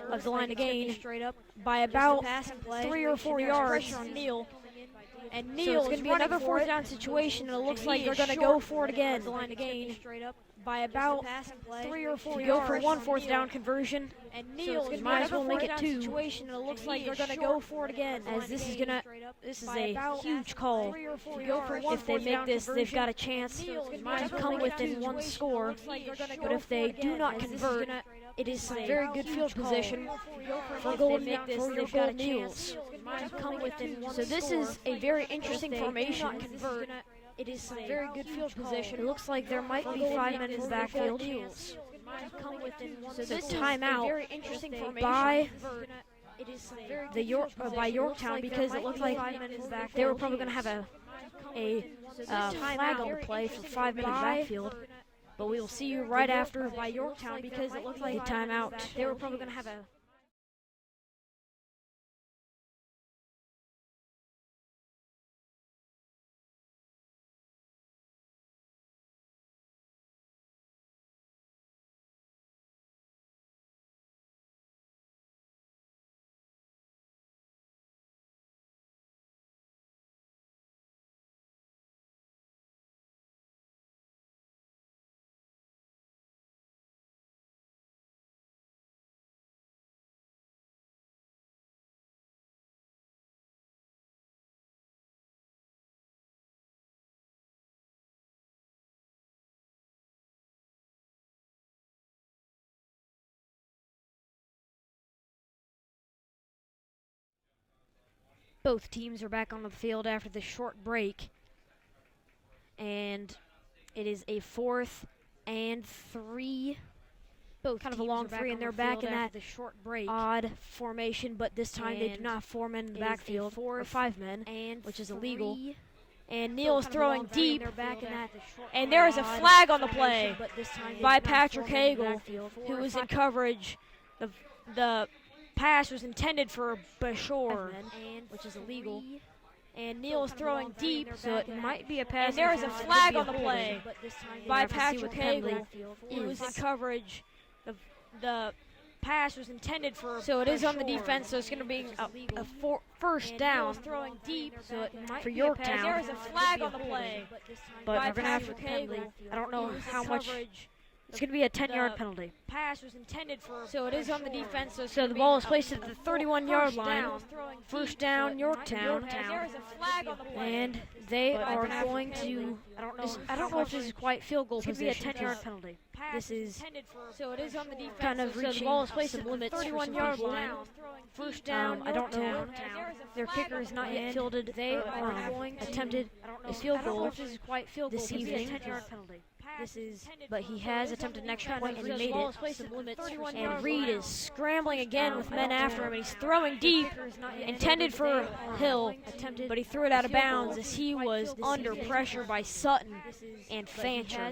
of the line of gain by about 3 or 4 yards. And Neal is going to be another 4th down situation, and it looks like they're going to go for it again. The line of gain by about 3 or 4 yards. Go for 1 4th down conversion, and Neal might as well make it 2. Situation, and it looks like they're going to go for it again. As this is a huge call. If they make this, they've got a chance to come within 1 score. But if they do not convert, it is some very good field position for your Golden Eagles. So this is a very interesting formation. It is some very good field position. It looks like there might be 5 men in the backfield. So this timeout by Yorktown, because it looked like they were probably going to have a flag on the play for 5 men in the backfield. But we will see you right after by Yorktown, because it looked like a timeout. They were probably going to have a Both teams are back on the field after the short break, and it is a 4th and 3. Both kind of a long 3, and they're back in that odd formation, but this time they do not have 4 men in the backfield, or 5 men, which is illegal. And Neal is throwing deep, and there is a flag on the play by Patrick Hagel, who was in coverage. The pass was intended for Bashore, which is illegal. And Neal is throwing deep, so it might be a pass. And there is a flag on the play by Patrick Hagel, who was in coverage. The pass was intended for So it is on the defense, so it's going to be a first down for Yorktown. There is a flag on the play, but they're going to have to penalty. I don't know how much It's going to be a 10-yard penalty. Pass was intended for. So it is on the defense. So So the ball is placed at the 31-yard line. First down, Yorktown. There is a flag on the play. And they are going to. I don't know if this is quite field goal position. It's going to be a 10-yard penalty. This is So it is on the defense. kind of reaching. So the ball is placed at the limits 31-yard line. First down, I don't know. Their kicker is not yet fielded. They are going to attempted a field goal this evening. This is, but he has attempted an extra point and he made it. And Reed is scrambling again with men after him, and he's throwing deep, intended for Hill, but he threw it out of bounds as he was under pressure by Sutton and Fancher.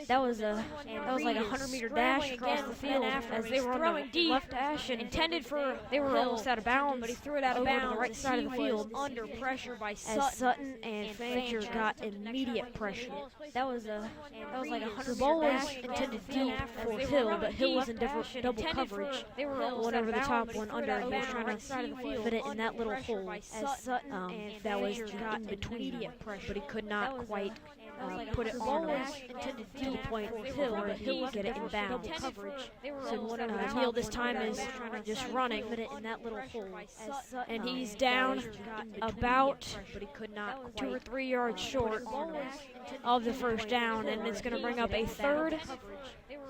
That was like a 100-meter dash across the field as they were throwing deep, left dash, and intended for they were almost out of bounds, but he threw it out of bounds to the right side of the field under pressure by Sutton and Fancher got immediate pressure. That was like a 100. The ball was intended deep for Hill, but Hill was in double coverage. They were one over the top, one under, and he was trying to fit it in that little hole. That was in between, but he could not quite put it on to the point for Hill, but Hill would get it in bounds. So Neal this time is just running in that little hole, and he's down about 2 or 3 yards short of the first down, and it's going to bring up a third.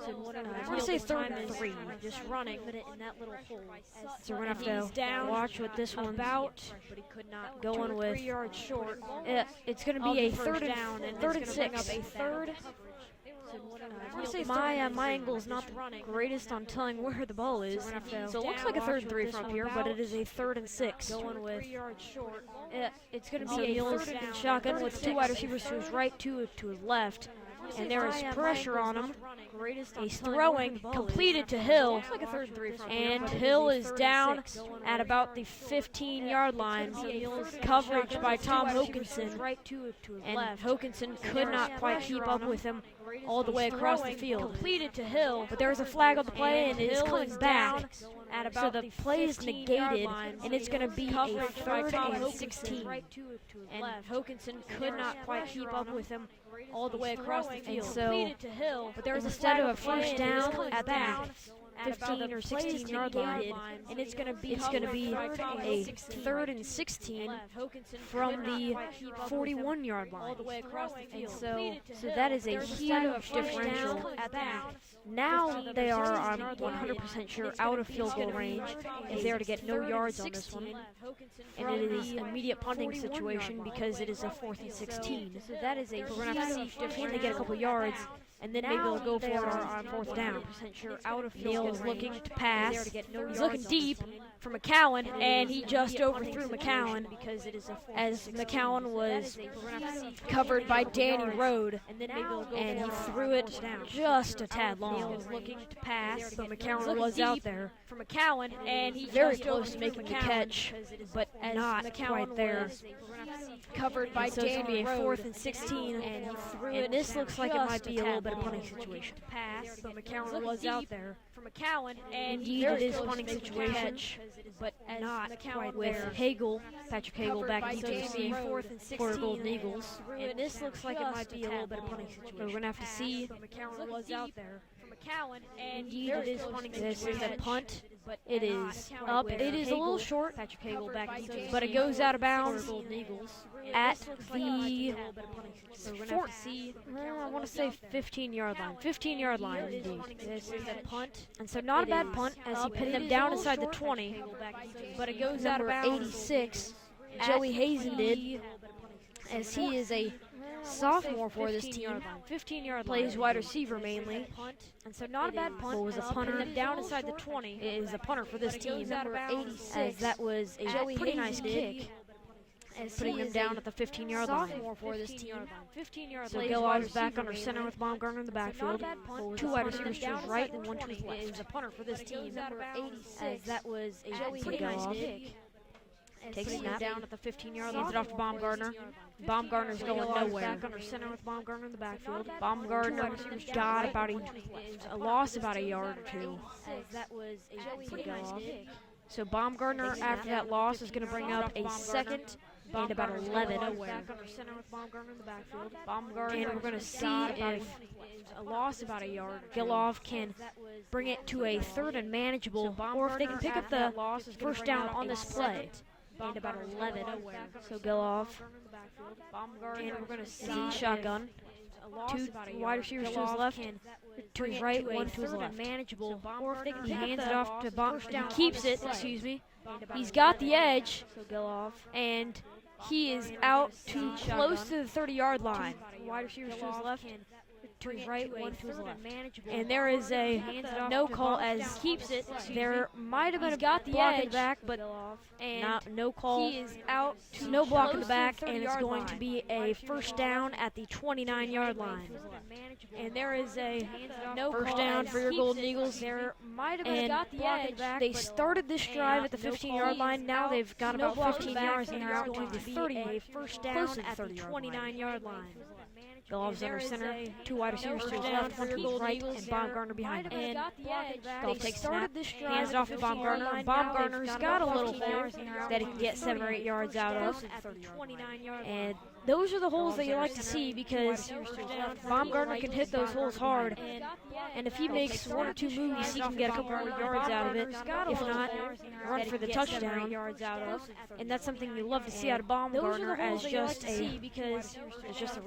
I'm going to say third and 3, just running in that little hole. So we're going to have to watch what this one's going with. It's going to be a third and 6. My angle is not the greatest on telling where the ball is, so it looks like a third and 3 from up here, but it is a third and 6. It's going to be a third and shotgun with 2 wide receivers to his right, 2 to his left, and there is pressure on him. He's throwing, completed to Hill, and Hill is down at about the 15-yard line. Coverage by Tom Hokinson, and Hokinson could not quite keep up with him all the way across the field. Completed to Hill, but there's a flag on the play, and it is coming back. So the play is negated, and it's going to be a third and 16. And Hokinson could not quite keep up with him all the way across the field. But there's instead of a first down at the 15 or 16-yard line, and it's going to be a third and 16 from the 41-yard line. And so that is a huge differential. Now they are, I'm 100% sure, out of field goal range if they are to get no yards on this one. And it is an immediate punting situation because it is a 4th and 16. So that is a, we're going to have to see if they get a couple yards, and then maybe they'll go for it on 4th down. Neal is looking to pass. He's looking deep for McCowan, and he just overthrew McCowan as McCowan was covered by Danny Rode, and he threw it just a tad long. Looking to pass, but McCowan was out there for McCowan, and he very close to making the catch, but not quite there. Covered by Danny Rode, 4th and 16, and he threw it. And this looks like it might be a little bit of punting situation. Pass, but McCowan was out there for McCowan, and indeed it is punting situation, but not quite with Hagel, Patrick Hagel back deep to receive for the Golden Eagles. And this looks like it might be a little bit of punting situation. We're going to have to see. McCowan was out there for McCowan, and indeed it is punting. This is a punt. It is up. It is a little short, but it goes out of bounds at the I want to say 15-yard line. 15-yard line, indeed. This is a punt, and so not a bad punt as he pinned them down inside the 20, but it goes out of bounds. 86, Joey Hazen did, as he is a sophomore for this team. 15-yard plays wide receiver mainly, and so not a bad punt. Was a punter down inside the 20. It is a punter for this team. Number 86, as that was a pretty nice kick, as putting him down at the 15-yard line. For this team. So Gillard's back under center with Baumgartner in the backfield. 2 wide receivers to his right and 1 to his left. It is a punter for this team. Number 86, as that was a pretty nice kick. Takes a snap down at the 15-yard line. Hands it off to Baumgartner. Baumgartner's going nowhere. Back under center with Baumgartner in the backfield. Baumgartner got about a loss about a yard or 2. That was a pretty nice kick. So Baumgartner, after that loss, is going to bring up a 2nd and about 11. Back under center with Baumgartner in the backfield. Baumgartner, And we're going to see if a loss about a yard. Gilov can bring it to a third and manageable, or if they can pick up the first down on this play. And about 11. So Gilov. And we're going to see shotgun. Two wide receivers to his left, to his right, one to his left. Manageable, or if they can, he hands it off to Baumgartner. He keeps it. Excuse me. He's got the edge. So Gilov, and he is out to close to the 30-yard line. Wide receivers to his left, to his right, one to his left. And there is a no call as keeps it. There might have been a block in the back, but no call. He is out to no block in the back, and it's going to be a first down at the 29-yard line. And there is a no first down for your Golden Eagles. There might have been a block in the back. They started this drive at the 15-yard line. Now they've got about 15 yards, and they're out to the 30. A first down at the 29-yard line. Gilov's under center, two wide receivers to his left, one to his right, and Baumgartner behind him. And Gilov takes snap, hands it off to Baumgartner. Baumgartner's got a little hole that he can get 7 or 8 yards out of. And those are the holes that you like to see, because Baumgartner can hit those holes hard. And if he makes 1 or 2 moves, he can get a couple more yards out of it. If not, run for the touchdown. And that's something you love to see out of Baumgartner as just a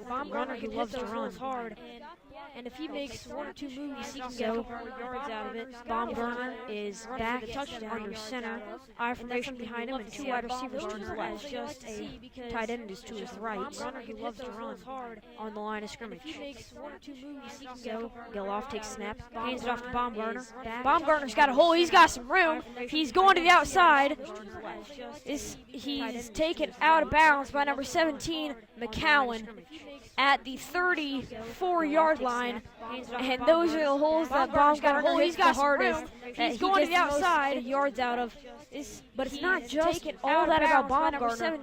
Baumgartner who loves to run hard. And if he makes 1 or 2 moves, he can get a couple more yards out of it. Baumgartner is back under center. I formation behind him, and 2 wide receivers to his left. Just a tight end is to his right. Baumgartner who loves to run on the line of scrimmage. So Gilov takes snap, hands it off to Baumgartner. Baumgartner's got a hole. He's got some room. He's going to the outside. He's taken out of bounds by number 17, McCowan, at the 34-yard line, and those are the holes that Baumgartner hits the hardest. He's going to the outside, yards out of. But it's not just all that about Baumgartner.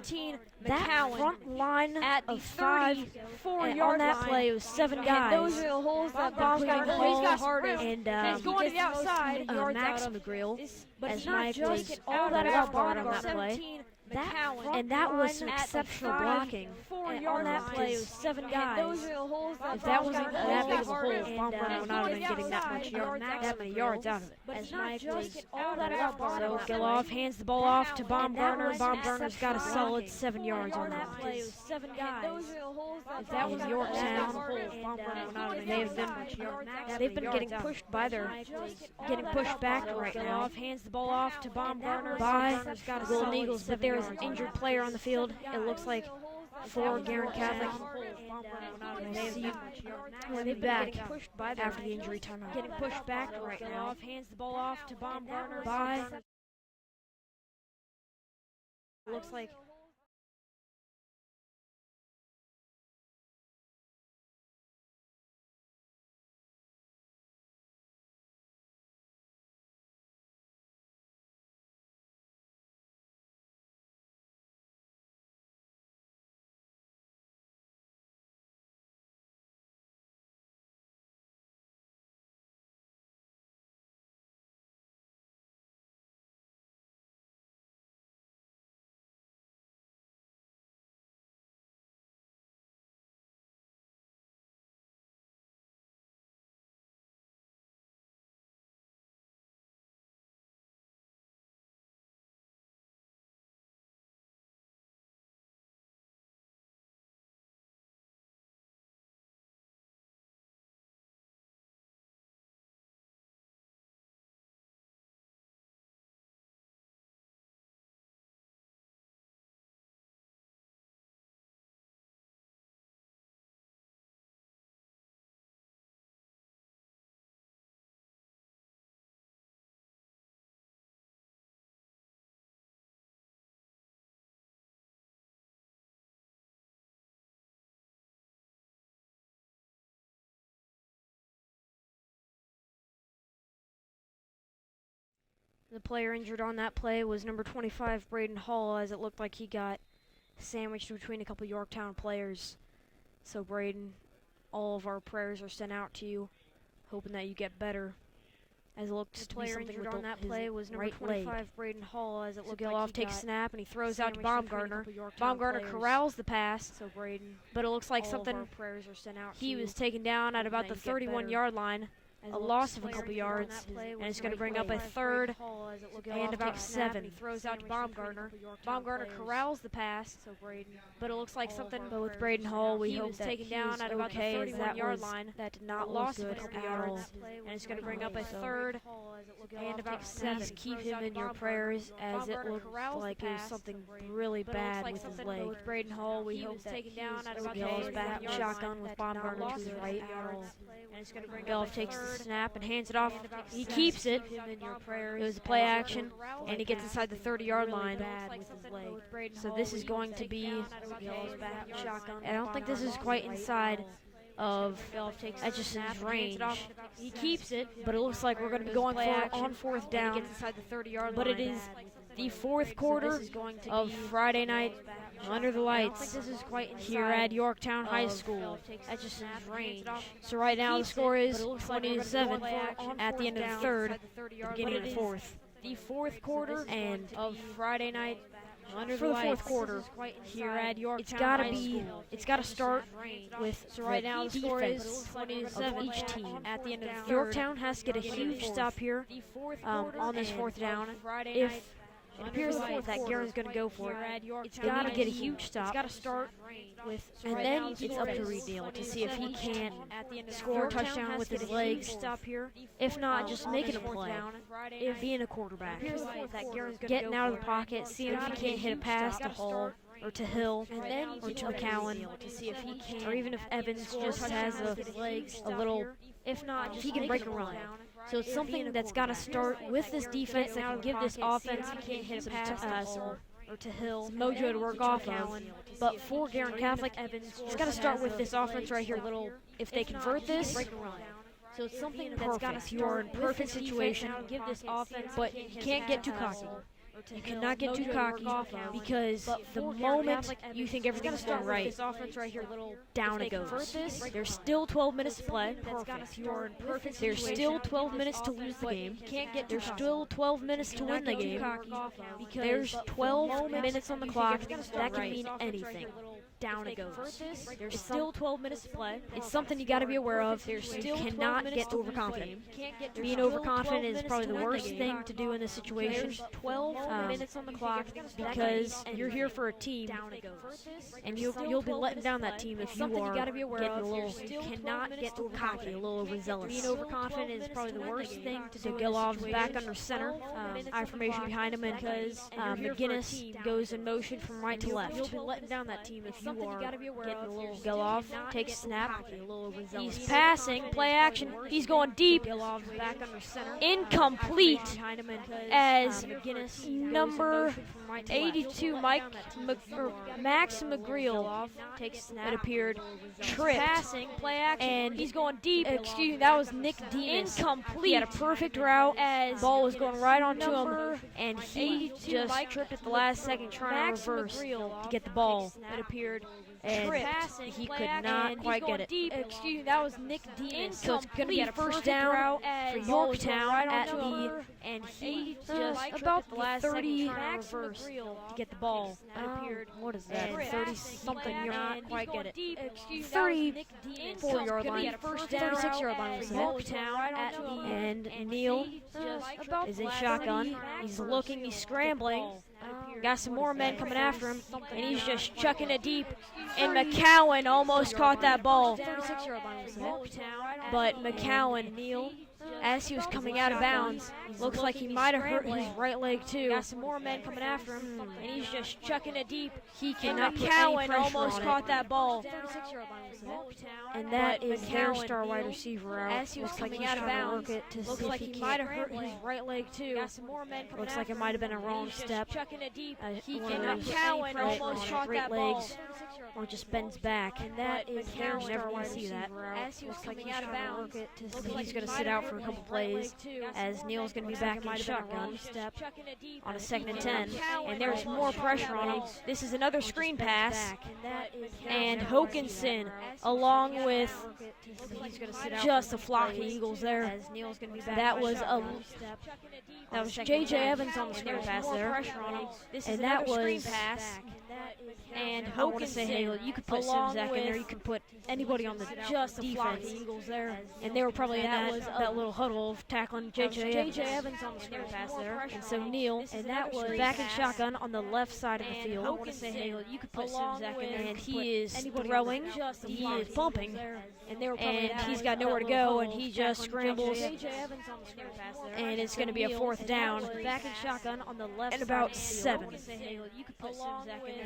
That front line of 5, and on that play, it was 7 guys. And those are the holes that Baumgartner hits the hardest. And he's going to the outside, Max McGreal, as Mike was all that about Baumgartner on that play. That was some exceptional blocking. And on that play, it was 7 guys. If that wasn't that big of a hole, Baumgartner would not have been getting that many yards out of it. As Mike was all that about Baumgartner. So Gilov hands the ball off to Baumgartner. Baumgartner's got a solid 7 yards on that play. If that was Yorktown, they've been getting pushed by getting pushed back right now. Hands the ball off to Baumgartner by the Golden Eagles, but there is an injured player on the field. It looks like for Guerin Catholic. They'll be back after the injury timeout. Getting pushed back right now. Hands the ball off to Baumgartner by. Looks like. The player injured on that play was number 25, Braden Hall, as it looked like he got sandwiched between a couple Yorktown players. So Braden, all of our prayers are sent out to you, hoping that you get better. as it looked to be player something injured with on that his play was number right leg. 25, Braden Hall, as it looked So like Geloff he takes got snap and he throws out to sandwiched between a Baumgartner. couple Yorktown Baumgartner players. corrals the pass, So Braden, but it looks like all something of our prayers are sent out he to was taken down at about the that you get 31-yard line. as A it loss looks of a player couple injured on yards, that play and was it's going to number bring up a 25, third Braden Hall, as it looked and like about he got 7. He Throws out to sandwiched between a Baumgartner. couple Yorktown Baumgartner players. corrals the pass, So Braden, but it looks like all of something. our But with prayers Braden are sent Hall, out we to hope was that taken he down is at about the okay, as that 31-yard was line. that did not A look loss of a good couple at yards. all. And it's going to bring up a third and about 7. Please keep him in your prayers, as it looked like it was something really bad with his leg. With Braden Hall, we hope that taken down at about Geloff's the back in 31-yard shotgun line. with That did not Baumgartner to look his good right. at all. And it's going to bring Geloff Geloff takes the third snap and hands it off. and about He 7. keeps it. Keep him in your prayers. It was a play as it action, looked and he gets inside the 30-yard line. bad With with his his leg. leg. So this is going to be Geloff's back in shotgun. and I don't think this is quite inside of Etchison's range. He keeps it, but it looks like we're going to be going for it on 4th down. But it is the 4th quarter of Friday night under the lights here at Yorktown High School. Etchison's range. So right now the score is 20-7 at the end of the 3rd, the beginning of the 4th. The 4th quarter and of Friday night under the 4th quarter here at Yorktown High School. It's got to start with right now the score is 20-7 each team. At the end of the 3rd, Yorktown has to get a huge stop here on this 4th down. If it appears that Guerin's going to go for it, it's got to get a huge stop. It's got to start with, and then it's up to Reedale to see if he can score a touchdown with his legs. If not, just making a play. If being a quarterback, getting out of the pocket, seeing if he can't hit a pass to Hall or to Hill or to McCowan, or even if Evans just has a little. If not, he can break a run. So it's something that's got to start with this defense that can give this offense some or to Hill, some mojo to work off of. But for Guerin Catholic, it's got to start with this offense right here. If they convert this, so it's something that's got to start. You are in perfect situation, but you can't get too cocky. You cannot get too cocky because the moment you think everything's going right, down it goes. There's still 12 minutes to play. There's still 12 minutes to lose the game. There's still 12 minutes to win the game. There's 12 minutes on the clock. That can mean anything. Down it goes. There's still 12 minutes to play. It's something you got to be aware of. You cannot get overconfident. Being overconfident is probably the worst thing to do in this situation. 12 minutes on the clock because you're here for a team, and you'll be letting down that team if you are getting a little. You cannot get cocky, a little overzealous. Being overconfident is probably the worst thing to do. Geloff's back under center, I formation behind him, and McGinnis goes in motion from right to left. You'll be letting down that team if you are getting a little. Geloff takes snap. He's passing, play action. He's going deep. Incomplete as number 82, Max McGreal, it appeared, tripped. And he's going deep. Excuse me, that was Nick Demas. Incomplete. He had a perfect route. As ball was going right onto him, and he just tripped at the last second trying to reverse to get the ball. It appeared. And he could not quite get it. Excuse me, that was Nick Demas. So it's going to be a first down for Yorktown at the, and he just about the last 30 reverse to get the ball. What is that? 30 something. You're not quite get it. 34-yard line. First down. 36-yard line was Yorktown at the, and Neal is in shotgun. He's looking. He's scrambling. Got some more men coming after him, and he's just chucking it deep. And McCowan almost caught that ball. But McCowan, as he was coming out of bounds, looks like he might have hurt his right leg too. Got some more men coming after him, and he's just chucking it deep. He cannot put any pressure almost caught that ball. And that is their star wide receiver out. As he was coming out of bounds, looks like he might have hurt his right leg too. Looks like it might have been a wrong step. He McCowan almost caught that ball. Or just bends back, and that is their star wide receiver out. As he was coming out of bounds, he's going to sit out for for a couple plays, as Neal's going to be back in shotgun on a 2nd and 10, and there's more pressure on him. This is another screen pass, and Hokinson, along with just a flock of Eagles there. That was J.J. Evans on the screen pass there, and that was. And I want to say, hey, you could put Simzak in there. You could put anybody on the defense. Eagles there, and they were probably in that little huddle of tackling J.J. Evans on the screen pass there. And so Neal, and that was back in shotgun on the left side of the field. I want to say, hey, you could put Simzak in there, and he is throwing, he is bumping, and he's got nowhere to go, and he just scrambles, and it's going to be a 4th down. Back in shotgun on the left, and about 7.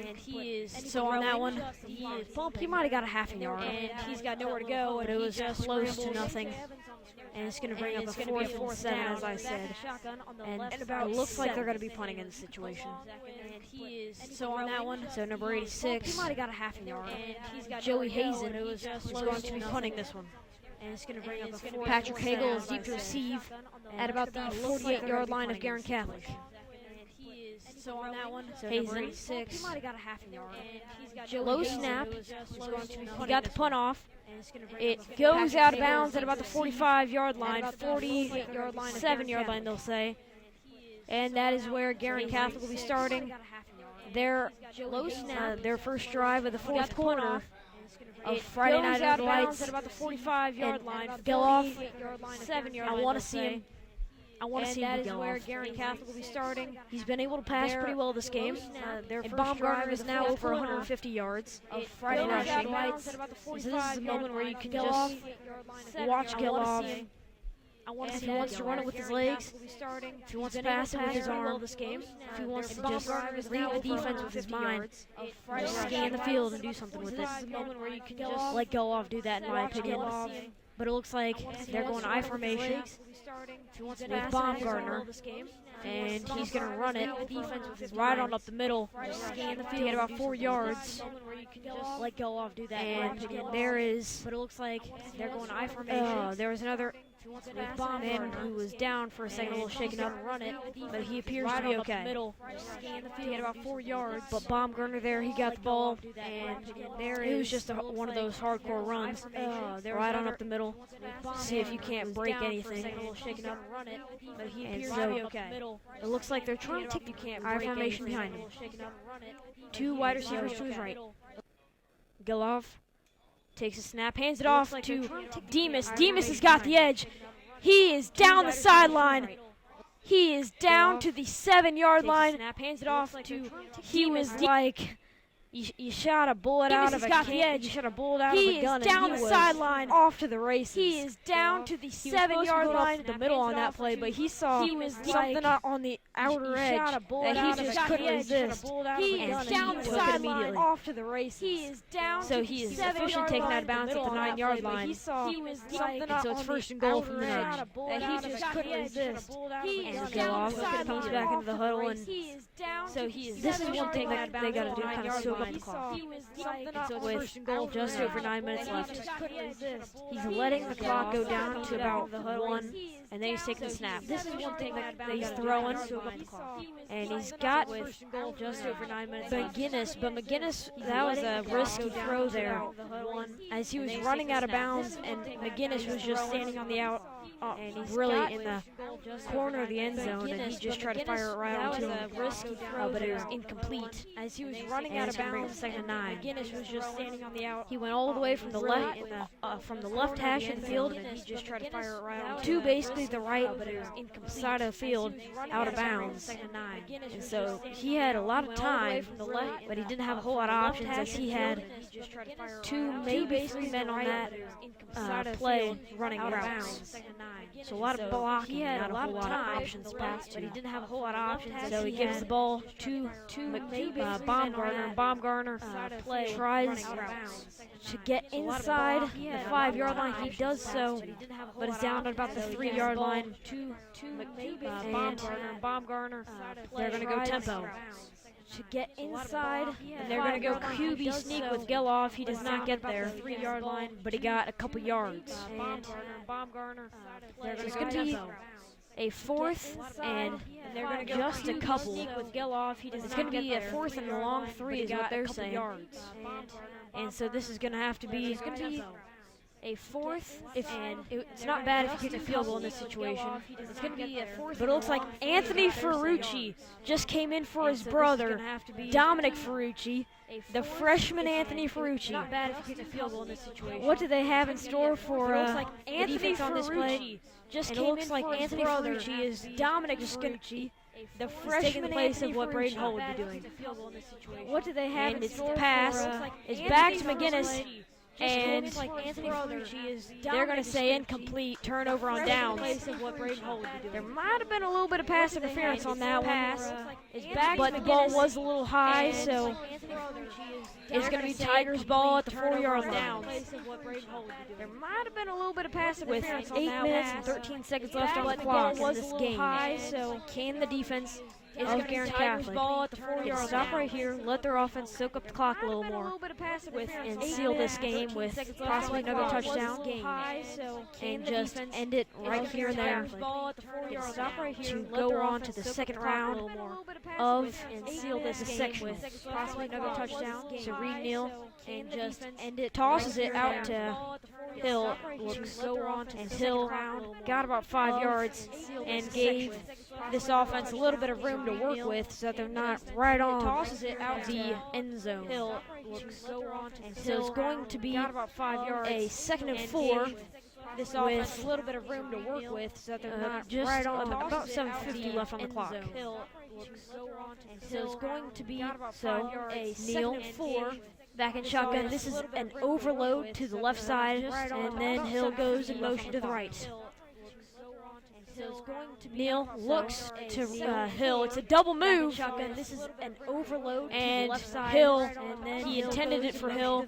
And he is so on that one. He might have got a half a yard, and he's got nowhere to go, but it was close to nothing. And it's going to bring up a 4th and 7, as I said. And it looks like they're going to be punting in this situation. So on that one, so number 86, he might have got a half a yard. Joey Hazen is going to be punting this one. And it's going to bring up a 4th. Patrick Hagel is deep to receive at about the 48-yard line of Guerin Catholic. So on that one, so Hazen, 6. He might have got a half a yard. Low snap. He got the punt off. It goes out of bounds at about the 45-yard line, 47-yard line, they'll say. And that is where Guerin Catholic will be starting their first drive of the 4th quarter of Friday Night in the Lights at about the 45-yard line. Geloff, 7-yard line. I want to see him. That is where Guerin Catholic will be starting. He's been able to pass pretty well this game. And Baumgartner is now over 150 yards of Friday rushing. So this is a moment where you can just watch Geloff. If he wants to run it with his legs, if he wants to pass it with his arm, if he wants to just read the defense with his mind, just scan the field and do something with it. Let Geloff do that, in my opinion. But it looks like they're going I formation with Baumgartner, and he's going to run it right on up the middle to get about 4 yards. Let Geloff do that. And there is, but it looks like they're going I formation. There was another man who was down for a second, a little shaken up, but he appears to be okay. He had about 4 yards, but Baumgartner there, he got the ball, and it was just one of those hardcore runs, right on up the middle, see if you can't break anything. And so it looks like they're trying to take the I formation behind him. 2 wide receivers to his right. Geloff takes a snap, hands it off to Demas. Demas has got the edge. He is down the sideline. He is down to the 7-yard line. Hands it off to. He was like, you shot a bullet out of a gun. You shot a bullet out of a gun. He is down the sideline, off to the races. He is down to the 7-yard line. The middle on that play, but he saw something on the outer edge that he just couldn't resist. He is down the sideline, off to the races. He is down. So he is officially taken out of bounds at the 9-yard line. So it's 1st and goal from the 9 that he just couldn't resist. And Geloff comes back into the huddle, and so this is one thing that they got to do, kind of soak up the clock. So with just over 9 minutes left, he's letting the clock go down to about 1, and then he's taking the snap. This is one thing that he's throwing, and he's got just over 9 minutes McGinnis, but McGinnis, that was a risky throw there, as he was running out of bounds, and McGinnis was just standing on the out, really in the corner of the end zone, and he just tried to fire it right onto him, but it was incomplete. As he was running out of bounds, 2nd and 9. McGinnis was just standing on the out. He went all the way from the left hash of the field, and he just tried to fire it right onto to basically the right side of the field, out of bounds. And so he had a lot of time, but he didn't have a whole lot of options, as he had 2, maybe 3 men on that play running routes. So a lot of blocking, he had a lot of options passed, but he didn't have a whole lot of options. So he gives the ball to Baumgartner, and Baumgartner tries to get inside the 5-yard line. He does so, but it's down at about the 3-yard line. And Baumgartner, they're going to go tempo. to get inside, and they're going to go QB sneak with Geloff. He does not get there, 3-yard line, but he got a couple yards. And there's going to be a 4th and just a couple. It's going to be a 4th and a long 3 is what they're saying. And so this is going to have to be a 4th, it's not bad if you kick a field goal in this situation. It's going to be a 4th, but it looks like Anthony Ferrucci just came in for his brother, Dominic Ferrucci, the freshman Anthony Ferrucci. Not bad if you kick a field goal in this situation. What do they have in store for Anthony on this play? Just came in like Anthony Ferrucci is Dominic Ferrucci. The freshman place of what Braden Hull would be doing. What do they have in store? It's pass. It's back to McGinnis. And they're going to say incomplete, turnover on downs. There might have been a little bit of pass interference on that one, but the ball was a little high, so it's going to be Tigers' ball at the 4-yard line. There might have been a little bit of pass interference with 8 minutes and 13 seconds left on the clock in this game. So can the defense of Guerin Catholic stop right here, let their offense soak up the clock a little more, and seal this game with possibly another touchdown, and just end it right here and there to go on to the second round of and seal this section with possibly another touchdown. So Reed Neal and just end it, tosses it out to Hill, and Hill got about 5 yards and gave this offense a little bit of room to work with so that they're not right on the end zone. So it's going to be a 2nd and 4 with a little bit of room to work with so that they're not right on about 7:50 left on the clock. So it's going to be a 2nd and 4 back in shotgun. This is an overload to the left side, and then Hill goes in motion to the right. Neal looks to Hill. It's a double move. This is an overload and Hill. He intended it for Hill,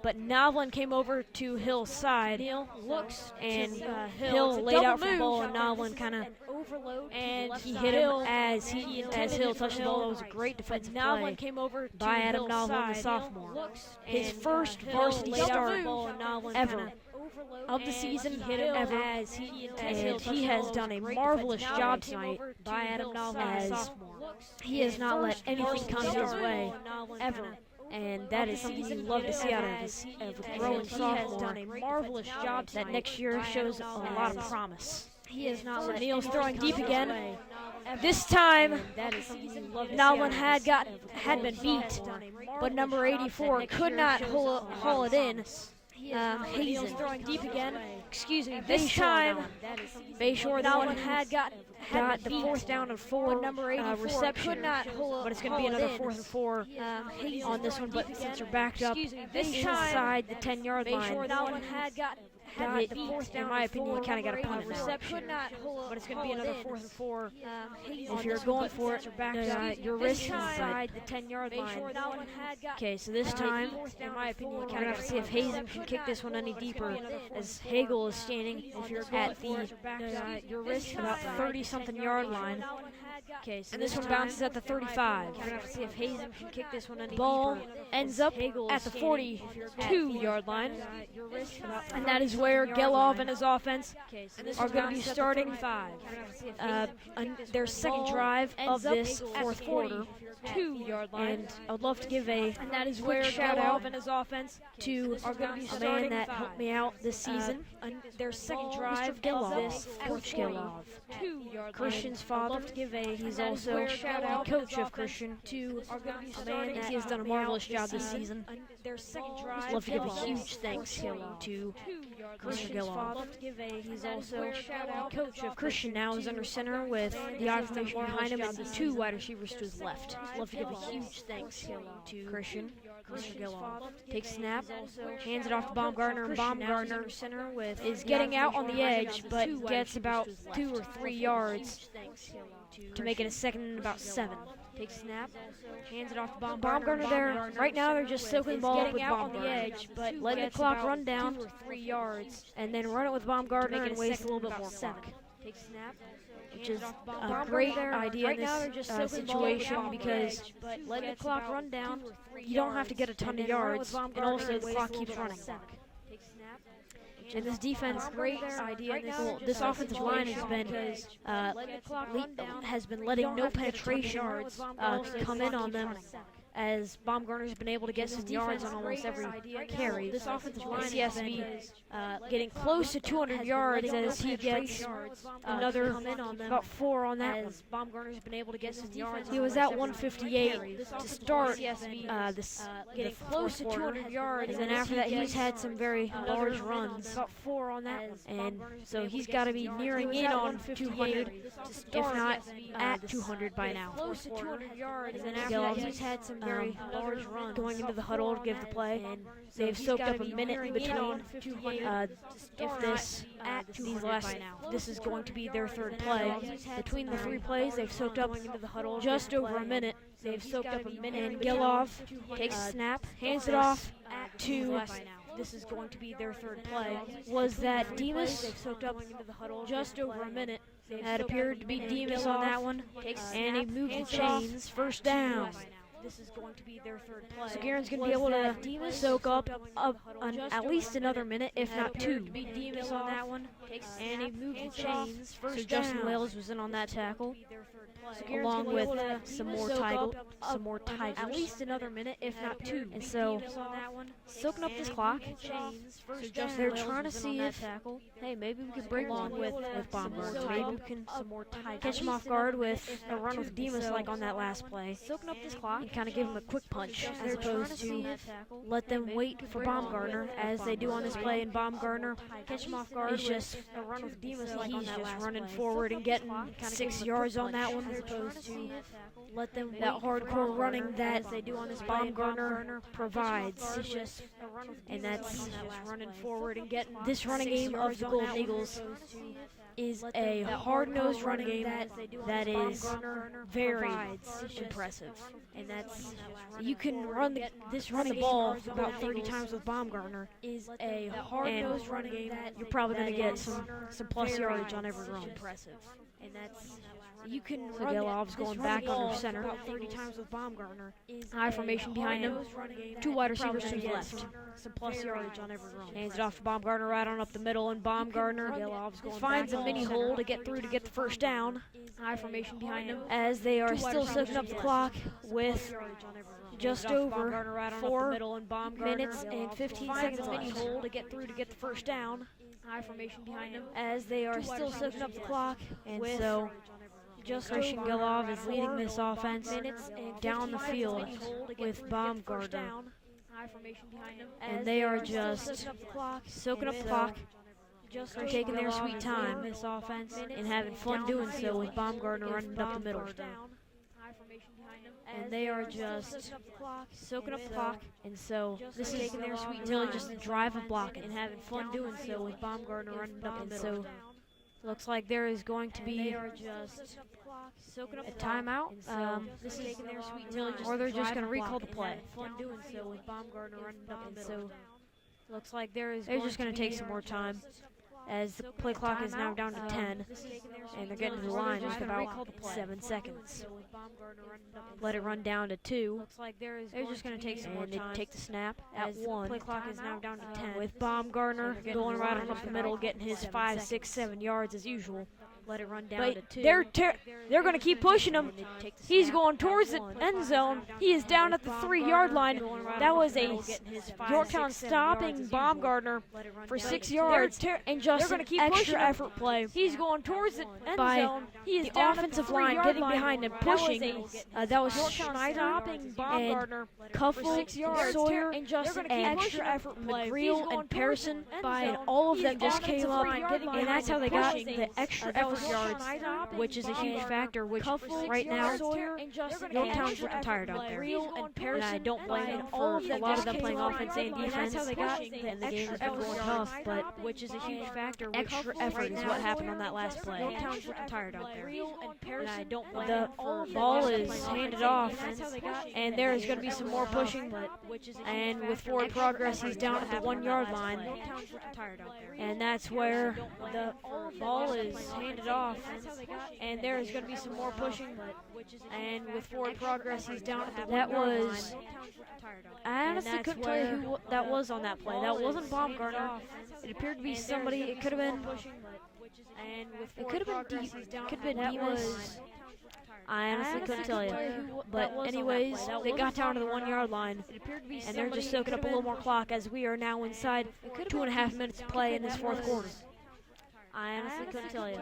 but Novlin came over to Hill's side. Neal looks and Hill laid out for the ball, and Novlin kind of he hit him as Hill touched the ball. It was a great defensive play by Adam Novlin, the sophomore. His first varsity start ever of the season ever, and he has done a marvelous job tonight by Adam Novlin, as he has not let anything come his way ever, and that is something you love to see out of a growing sophomore. He has done a marvelous job that next year shows a lot of promise. He has not let Neal's throwing deep again. This time, Novlin had been beat, but number 84 could not haul it in. Hazen throwing deep again. Excuse me. This time, Bayshore Novlin had got the 4th down and 4 number 84 reception, but it's going to be another 4th and 4 on this one. But since you're backed up inside the 10-yard line, in my opinion, you kind of got to punt it now. But it's going to be another 4th and 4. If you're going for it, your risk inside the 10-yard line. Okay, so this time, in my opinion, you kind of have to see if Hazen can kick this one any deeper, as Hagel is standing at the about 30-something yard line. Okay, so this one bounces at the 35. We're going to have to see if Hazen can kick this one any deeper. Ball ends up at the 42-yard line. And that is where Gelov and his offense are going to be starting their second drive of this 4th quarter. 2-yard line. And I would love to give a quick shout-out and his offense to a man that helped me out this season. Their second drive of this, Coach Gelov. Christian's father. He's also the coach of Christian. A man that he has done a marvelous job this season. I'd love to give a huge thanks to Christian Gelov. He's also the coach of Christian now, is under center with the I formation behind him and the 2 wide receivers to his left. I'd love to give a huge thanks to Christian Gelov. Takes snap, hands it off to Baumgartner, and Baumgartner is getting out on the edge, but gets about 2 or 3 yards to make it a 2nd and about 7. Takes snap, hands it off to Baumgartner there. Right now they're just soaking the ball up with Baumgartner, but letting the clock run down 2 or 3 yards, and then run it with Baumgartner and waste a little bit more clock. Takes snap, which is a great idea in this situation because letting the clock run down, you don't have to get a ton of yards, and also the clock keeps running. And this defense, great idea. This offensive line has been letting no penetration come in on them, as Baumgartner's been able to get some yards on almost every carry. This offensive line has been getting close to 200 yards as he gets another about 4 on that one. Baumgartner's been able to get some yards. He was at 158 to start getting close to 200 yards, and then after that he's had some very large runs, about 4 on that one. And so he's got to be nearing in on 200, if not at 200 by now. Close to 200 yards, and then after that he's had some very large runs. Going into the huddle to give the play, and they've soaked up a minute in between. This is going to be their third play. Between the 3 plays, they've soaked up just over a minute. They've soaked up a minute, and Gilov takes a snap, hands it off to. This is going to be their third play. Was that Demas? They've soaked up just over a minute. That appeared to be Demas on that one, and he moved the chains. First down. This is going to be their third play. So Guerin's going to be able to soak up at least another minute, if not 2. Demas on that one, and he moved the chains. So Justin Wales was in on that tackle, along with some more tigers. At least another minute, if not 2. And so, soaking up this clock. They're trying to see if, hey, maybe we can break one with Baumgartner. Maybe we can catch him off guard with a run with Demas like on that last play. Soaking up this clock and kind of give him a quick punch, as opposed to let them wait for Baumgartner, as they do on this play. And Baumgartner catch him off guard. It's just a run with Demas like on that last play. Running forward and getting 6 yards on that one, as opposed to let them that hardcore running that they do on this Baumgartner provides. And that's running forward and getting this running game of the Golden Eagles is a hard-nosed running game that is very impressive. And that's, you can run the ball about 30 times with Baumgartner. Is a hard-nosed running game that you're probably going to get some plus yardage on every run. And that's, you can run Gelov's going back under center about 30 times with Baumgartner. High formation behind him. 2 wide receivers to the left. Some plus yardage on every run. Hands it off to Baumgartner right on up the middle, and Baumgartner finds a mini hole to get through to get the first down. High formation behind him, as they are still soaking up the clock with just over 4 minutes and 15 seconds mini hole to get through to get the first down. High formation behind him, as they are still soaking up the clock, and so Christian Gilov is leading this offense down the field with Baumgartner. And they are just soaking up the clock, taking their sweet time, this offense, and having fun doing so with Baumgartner running up the middle. And they are just soaking up the clock, and so this is really just a drive of blocking and having fun doing so with Baumgartner running up the middle. Looks like there is going to be a timeout. Or they're just going to recall the play. So looks like they're just going to take some more time, as the play clock is now down to 10, and they're getting to the line just about 7 seconds. Let it run down to 2. They're just going to take some more time. They take the snap at 1. Play clock is now down to 10, with Baumgartner going right on up the middle, getting his 5, 6, 7 yards as usual. Let it run down to 2. They're going to keep pushing him. He's going towards the end zone. He is down at the 3-yard line. That was a Yorktown stopping Baumgartner for 6 yards, and just an extra effort play. He's going towards the end zone. He is the offensive line getting behind him, pushing. That was Schneider and Cuffle, Sawyer, and just an extra effort play. McGreal and Pearson, and all of them just came up, and that's how they got the extra effort yards, which is a huge factor, which right now Yorktown's looking tired out there, and I don't blame them for a lot of them playing offense and defense, and the game has been going tough, but which is a huge factor. Extra effort is what happened on that last play. Yorktown's looking tired out there, and I don't blame them. The ball is handed off, and there is going to be some more pushing, and with forward progress, he's down at the 1-yard line, and that's where the ball is handed it off, and there's going to be some more pushing. And with forward progress, he's down at the 1 yard line. I honestly couldn't tell you who that was on that play. That wasn't Baumgartner. It appeared to be somebody. It could have been. It could have been Demas. Could have been Demas. I honestly couldn't tell you. But anyways, they got down to the 1 yard line, and they're just soaking up a little more clock as we are now inside 2.5 minutes to play in this fourth quarter. I honestly couldn't tell you.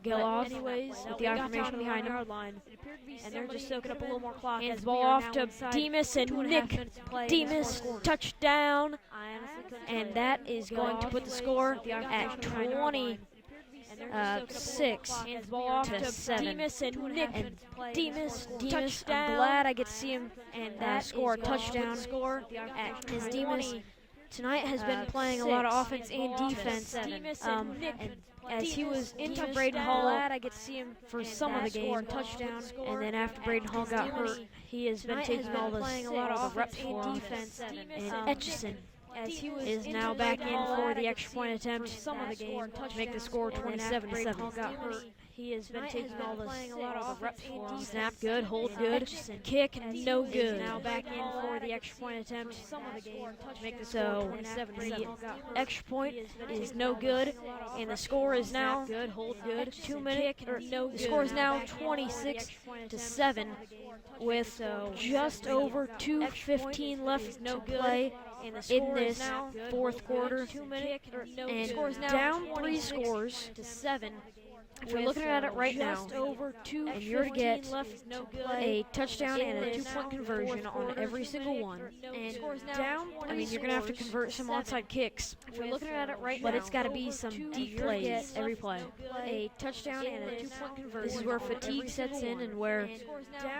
Gill-off with the affirmation behind him. And they're just soaking up a little more clock. Hands the ball off to Demas and Nick. Demas, touchdown. And that is going to put the score at 26 to 7. Demas and Nick. And Demas, touchdown. I'm glad I get to see him and score a touchdown. As Demas tonight has been playing a lot of offense and defense. As he was into Braden Hall, I get to see him for some of the game, touchdown, and then after Braden Hall got hurt, he has been taking all the reps for defense. And Etchison is now back in for the extra point attempt to make the score 27 to 7. He has been taking all the reps for him. Snap good, hold good, kick no good. Now back in for the extra point attempt to make the score 27 to 7. The extra point is no good, and the score is now good, hold good. 2 minutes. The score is now 26 to 7, with just over 2:15 left to play in this fourth quarter, and down 3 scores to 7. If you're looking at it right now, and you're to get a touchdown and a 2-point conversion on every single one, and you're going to have to convert some onside kicks. If you're looking at it right now, but it's got to be some deep plays every play. A touchdown and a 2-point conversion. This is where fatigue sets in and where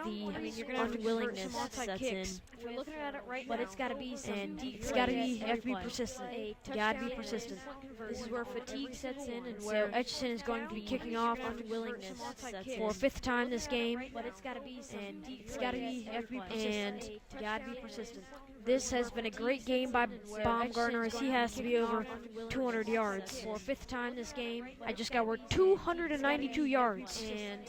the unwillingness sets in. If you're looking at it right now, but it's got to be some deep plays. You have to be persistent. You got to be persistent. This is where fatigue sets in and where Etchison is going to be kicking off unwillingness for a 5th time this game, but it's got to be persistent. This has been a great game by Baumgartner, as he has to be over 200 yards for a 5th time this game. I just got word 292 yards and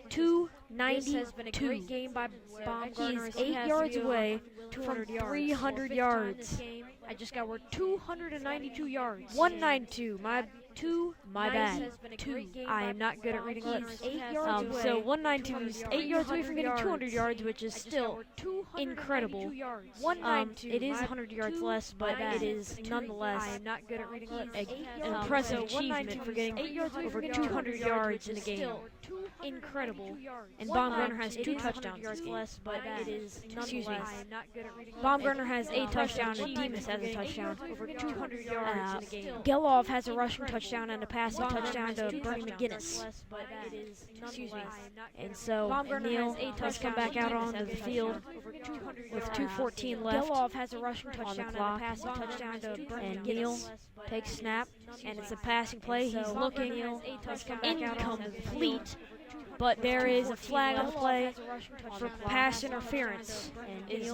292. Has been a great game by Baumgartner. He's 8 yards away from 300 yards. I just got word 292 yards. 192. My bad. 2. I am not good at reading lips. So 192 is 8 yards away from getting 200 yards, which is still incredible. It is 100 yards less, but it is nonetheless an impressive achievement for getting over 200 yards in a game. Incredible. And Baumgartner has 2 touchdowns this game. Baumgartner has a touchdown and Demas has a touchdown. Over 200 yards in a game. Geloff has a rushing touchdown and a passing touchdown to Bernie McGinnis. And so Neal has come back out onto the field with 2:14 left. Geloff has a rushing touchdown and a passing touchdown to Bernie McGinnis. Neal takes snap, and it's a passing play. He's looking. Incomplete. But there is a flag on the play for pass interference. And it's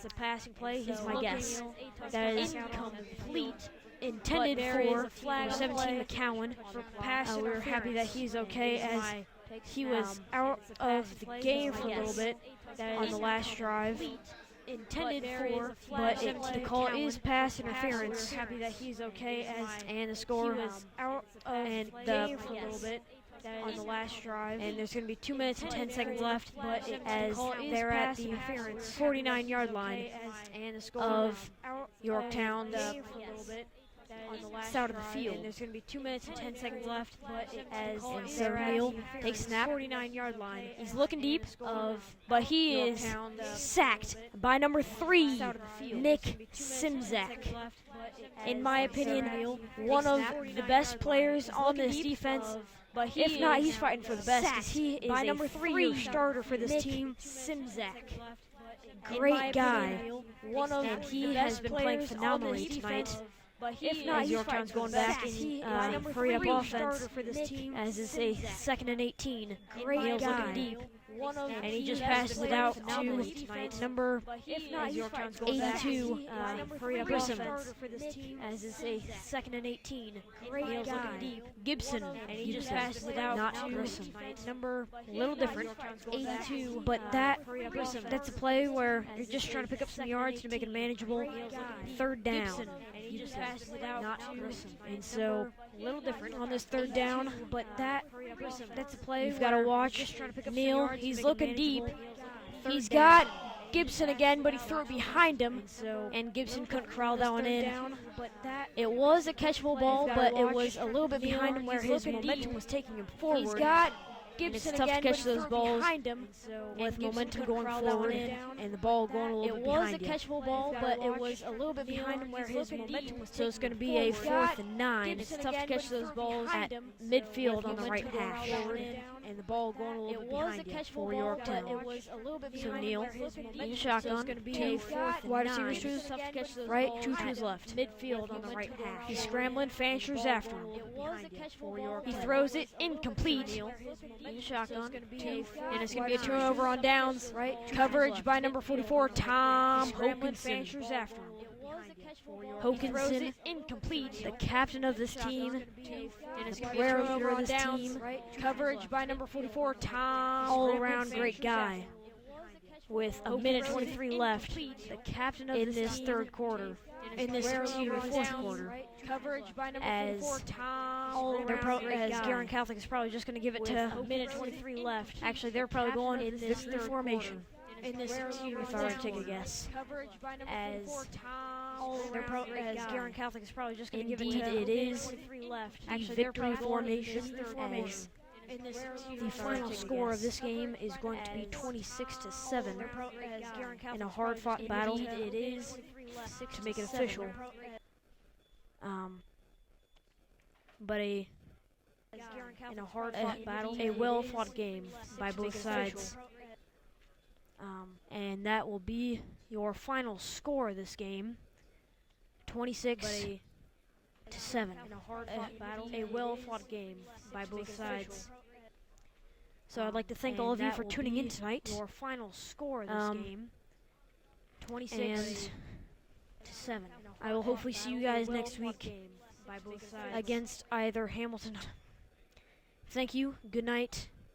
a passing play. He's my guess. That is complete. Intended for 17 McCowan. We're happy that he's okay, as he was out of the game for a little bit on the last drive. Intended for, but the call is pass interference. We're happy that he's okay, and the score was out of the game for a little bit on the last drive, and there's going to be 2 minutes and 10 seconds left, but as they're at the 49-yard line of Yorktown, out of the field. And there's going to be 2 minutes and 10 seconds left, but as Neal takes snap, 49-yard line. He's looking deep, but he is sacked by number 3, Nick Simzak. In my opinion, one of the best players on this defense. But if not, he's fighting for the best, because he is a number 3 starter for this team. Simzak, great guy, and he has been playing phenomenally tonight. If not, Yorktown's going back in hurry up offense, as it's a 2nd and 18. Great guy, looking deep. and he just passes it out to number As Yorktown's going back 82, hurry up Grissom. offense for this team. As it's a 2nd and 18. Great Neal's guy. looking deep. Gibson, And he just passes it out not to Grissom. Number a little different, Yorktown's going back 82. But that's a play where you're just trying to pick up some yards to make it a manageable 3rd down. And he just passes it out Not to Grissom. And so a little different on this 3rd down, but that's a play You've got to where watch you're just trying to pick up some Neal. yards to He's make it looking deep. manageable. He's 3rd down. got Gibson again, but he threw it behind him, and Gibson couldn't corral that one in. It was a catchable ball, but it was a little bit behind him where his momentum was taking him forward. He's got Gibson tough to again, catch but those those balls behind him with Gibson momentum couldn't going corral that one forward, in. and the ball going a little bit It was behind a him. catchable ball, But but it was a little bit behind him where his looking momentum deep. was. So it's going to be a 4th and 9. It's tough to catch those balls at midfield on the right half, and the ball going a little bit behind him for Yorktown. So Neal in shotgun, to a 4th and Wide 9. receivers to his Right, two to his left. Midfield on the right half. He's scrambling, finishers after him. He throws it incomplete. In shotgun. And it's going to be a turnover on downs. Right. Coverage by number 44, Tom Hokinson. After him. Hokinson, incomplete, the captain of this team, and the player leader of this team. Coverage by number 44, Tom, all-around great guy. With a minute 23 left, the captain of in this 3rd quarter, in this 4th quarter, as Guerin Catholic is probably just going to give it to a minute 23 left. Actually, they're probably going in this 3rd formation. In this, if I were to take a guess, as Guerin Catholic is probably just going to give it to. It is actually victory formation. As the final score of this game is going to be 26-7 in a hard-fought battle. It is to make it official. But in a hard-fought battle, a well-fought game by both sides. And that will be your final score of this game, 26-7. A well-fought game by both sides. So I'd like to thank all of you for tuning in tonight. Your final score of this game, 26-7. I will hopefully see you guys next week against either Hamilton. Thank you. Good night.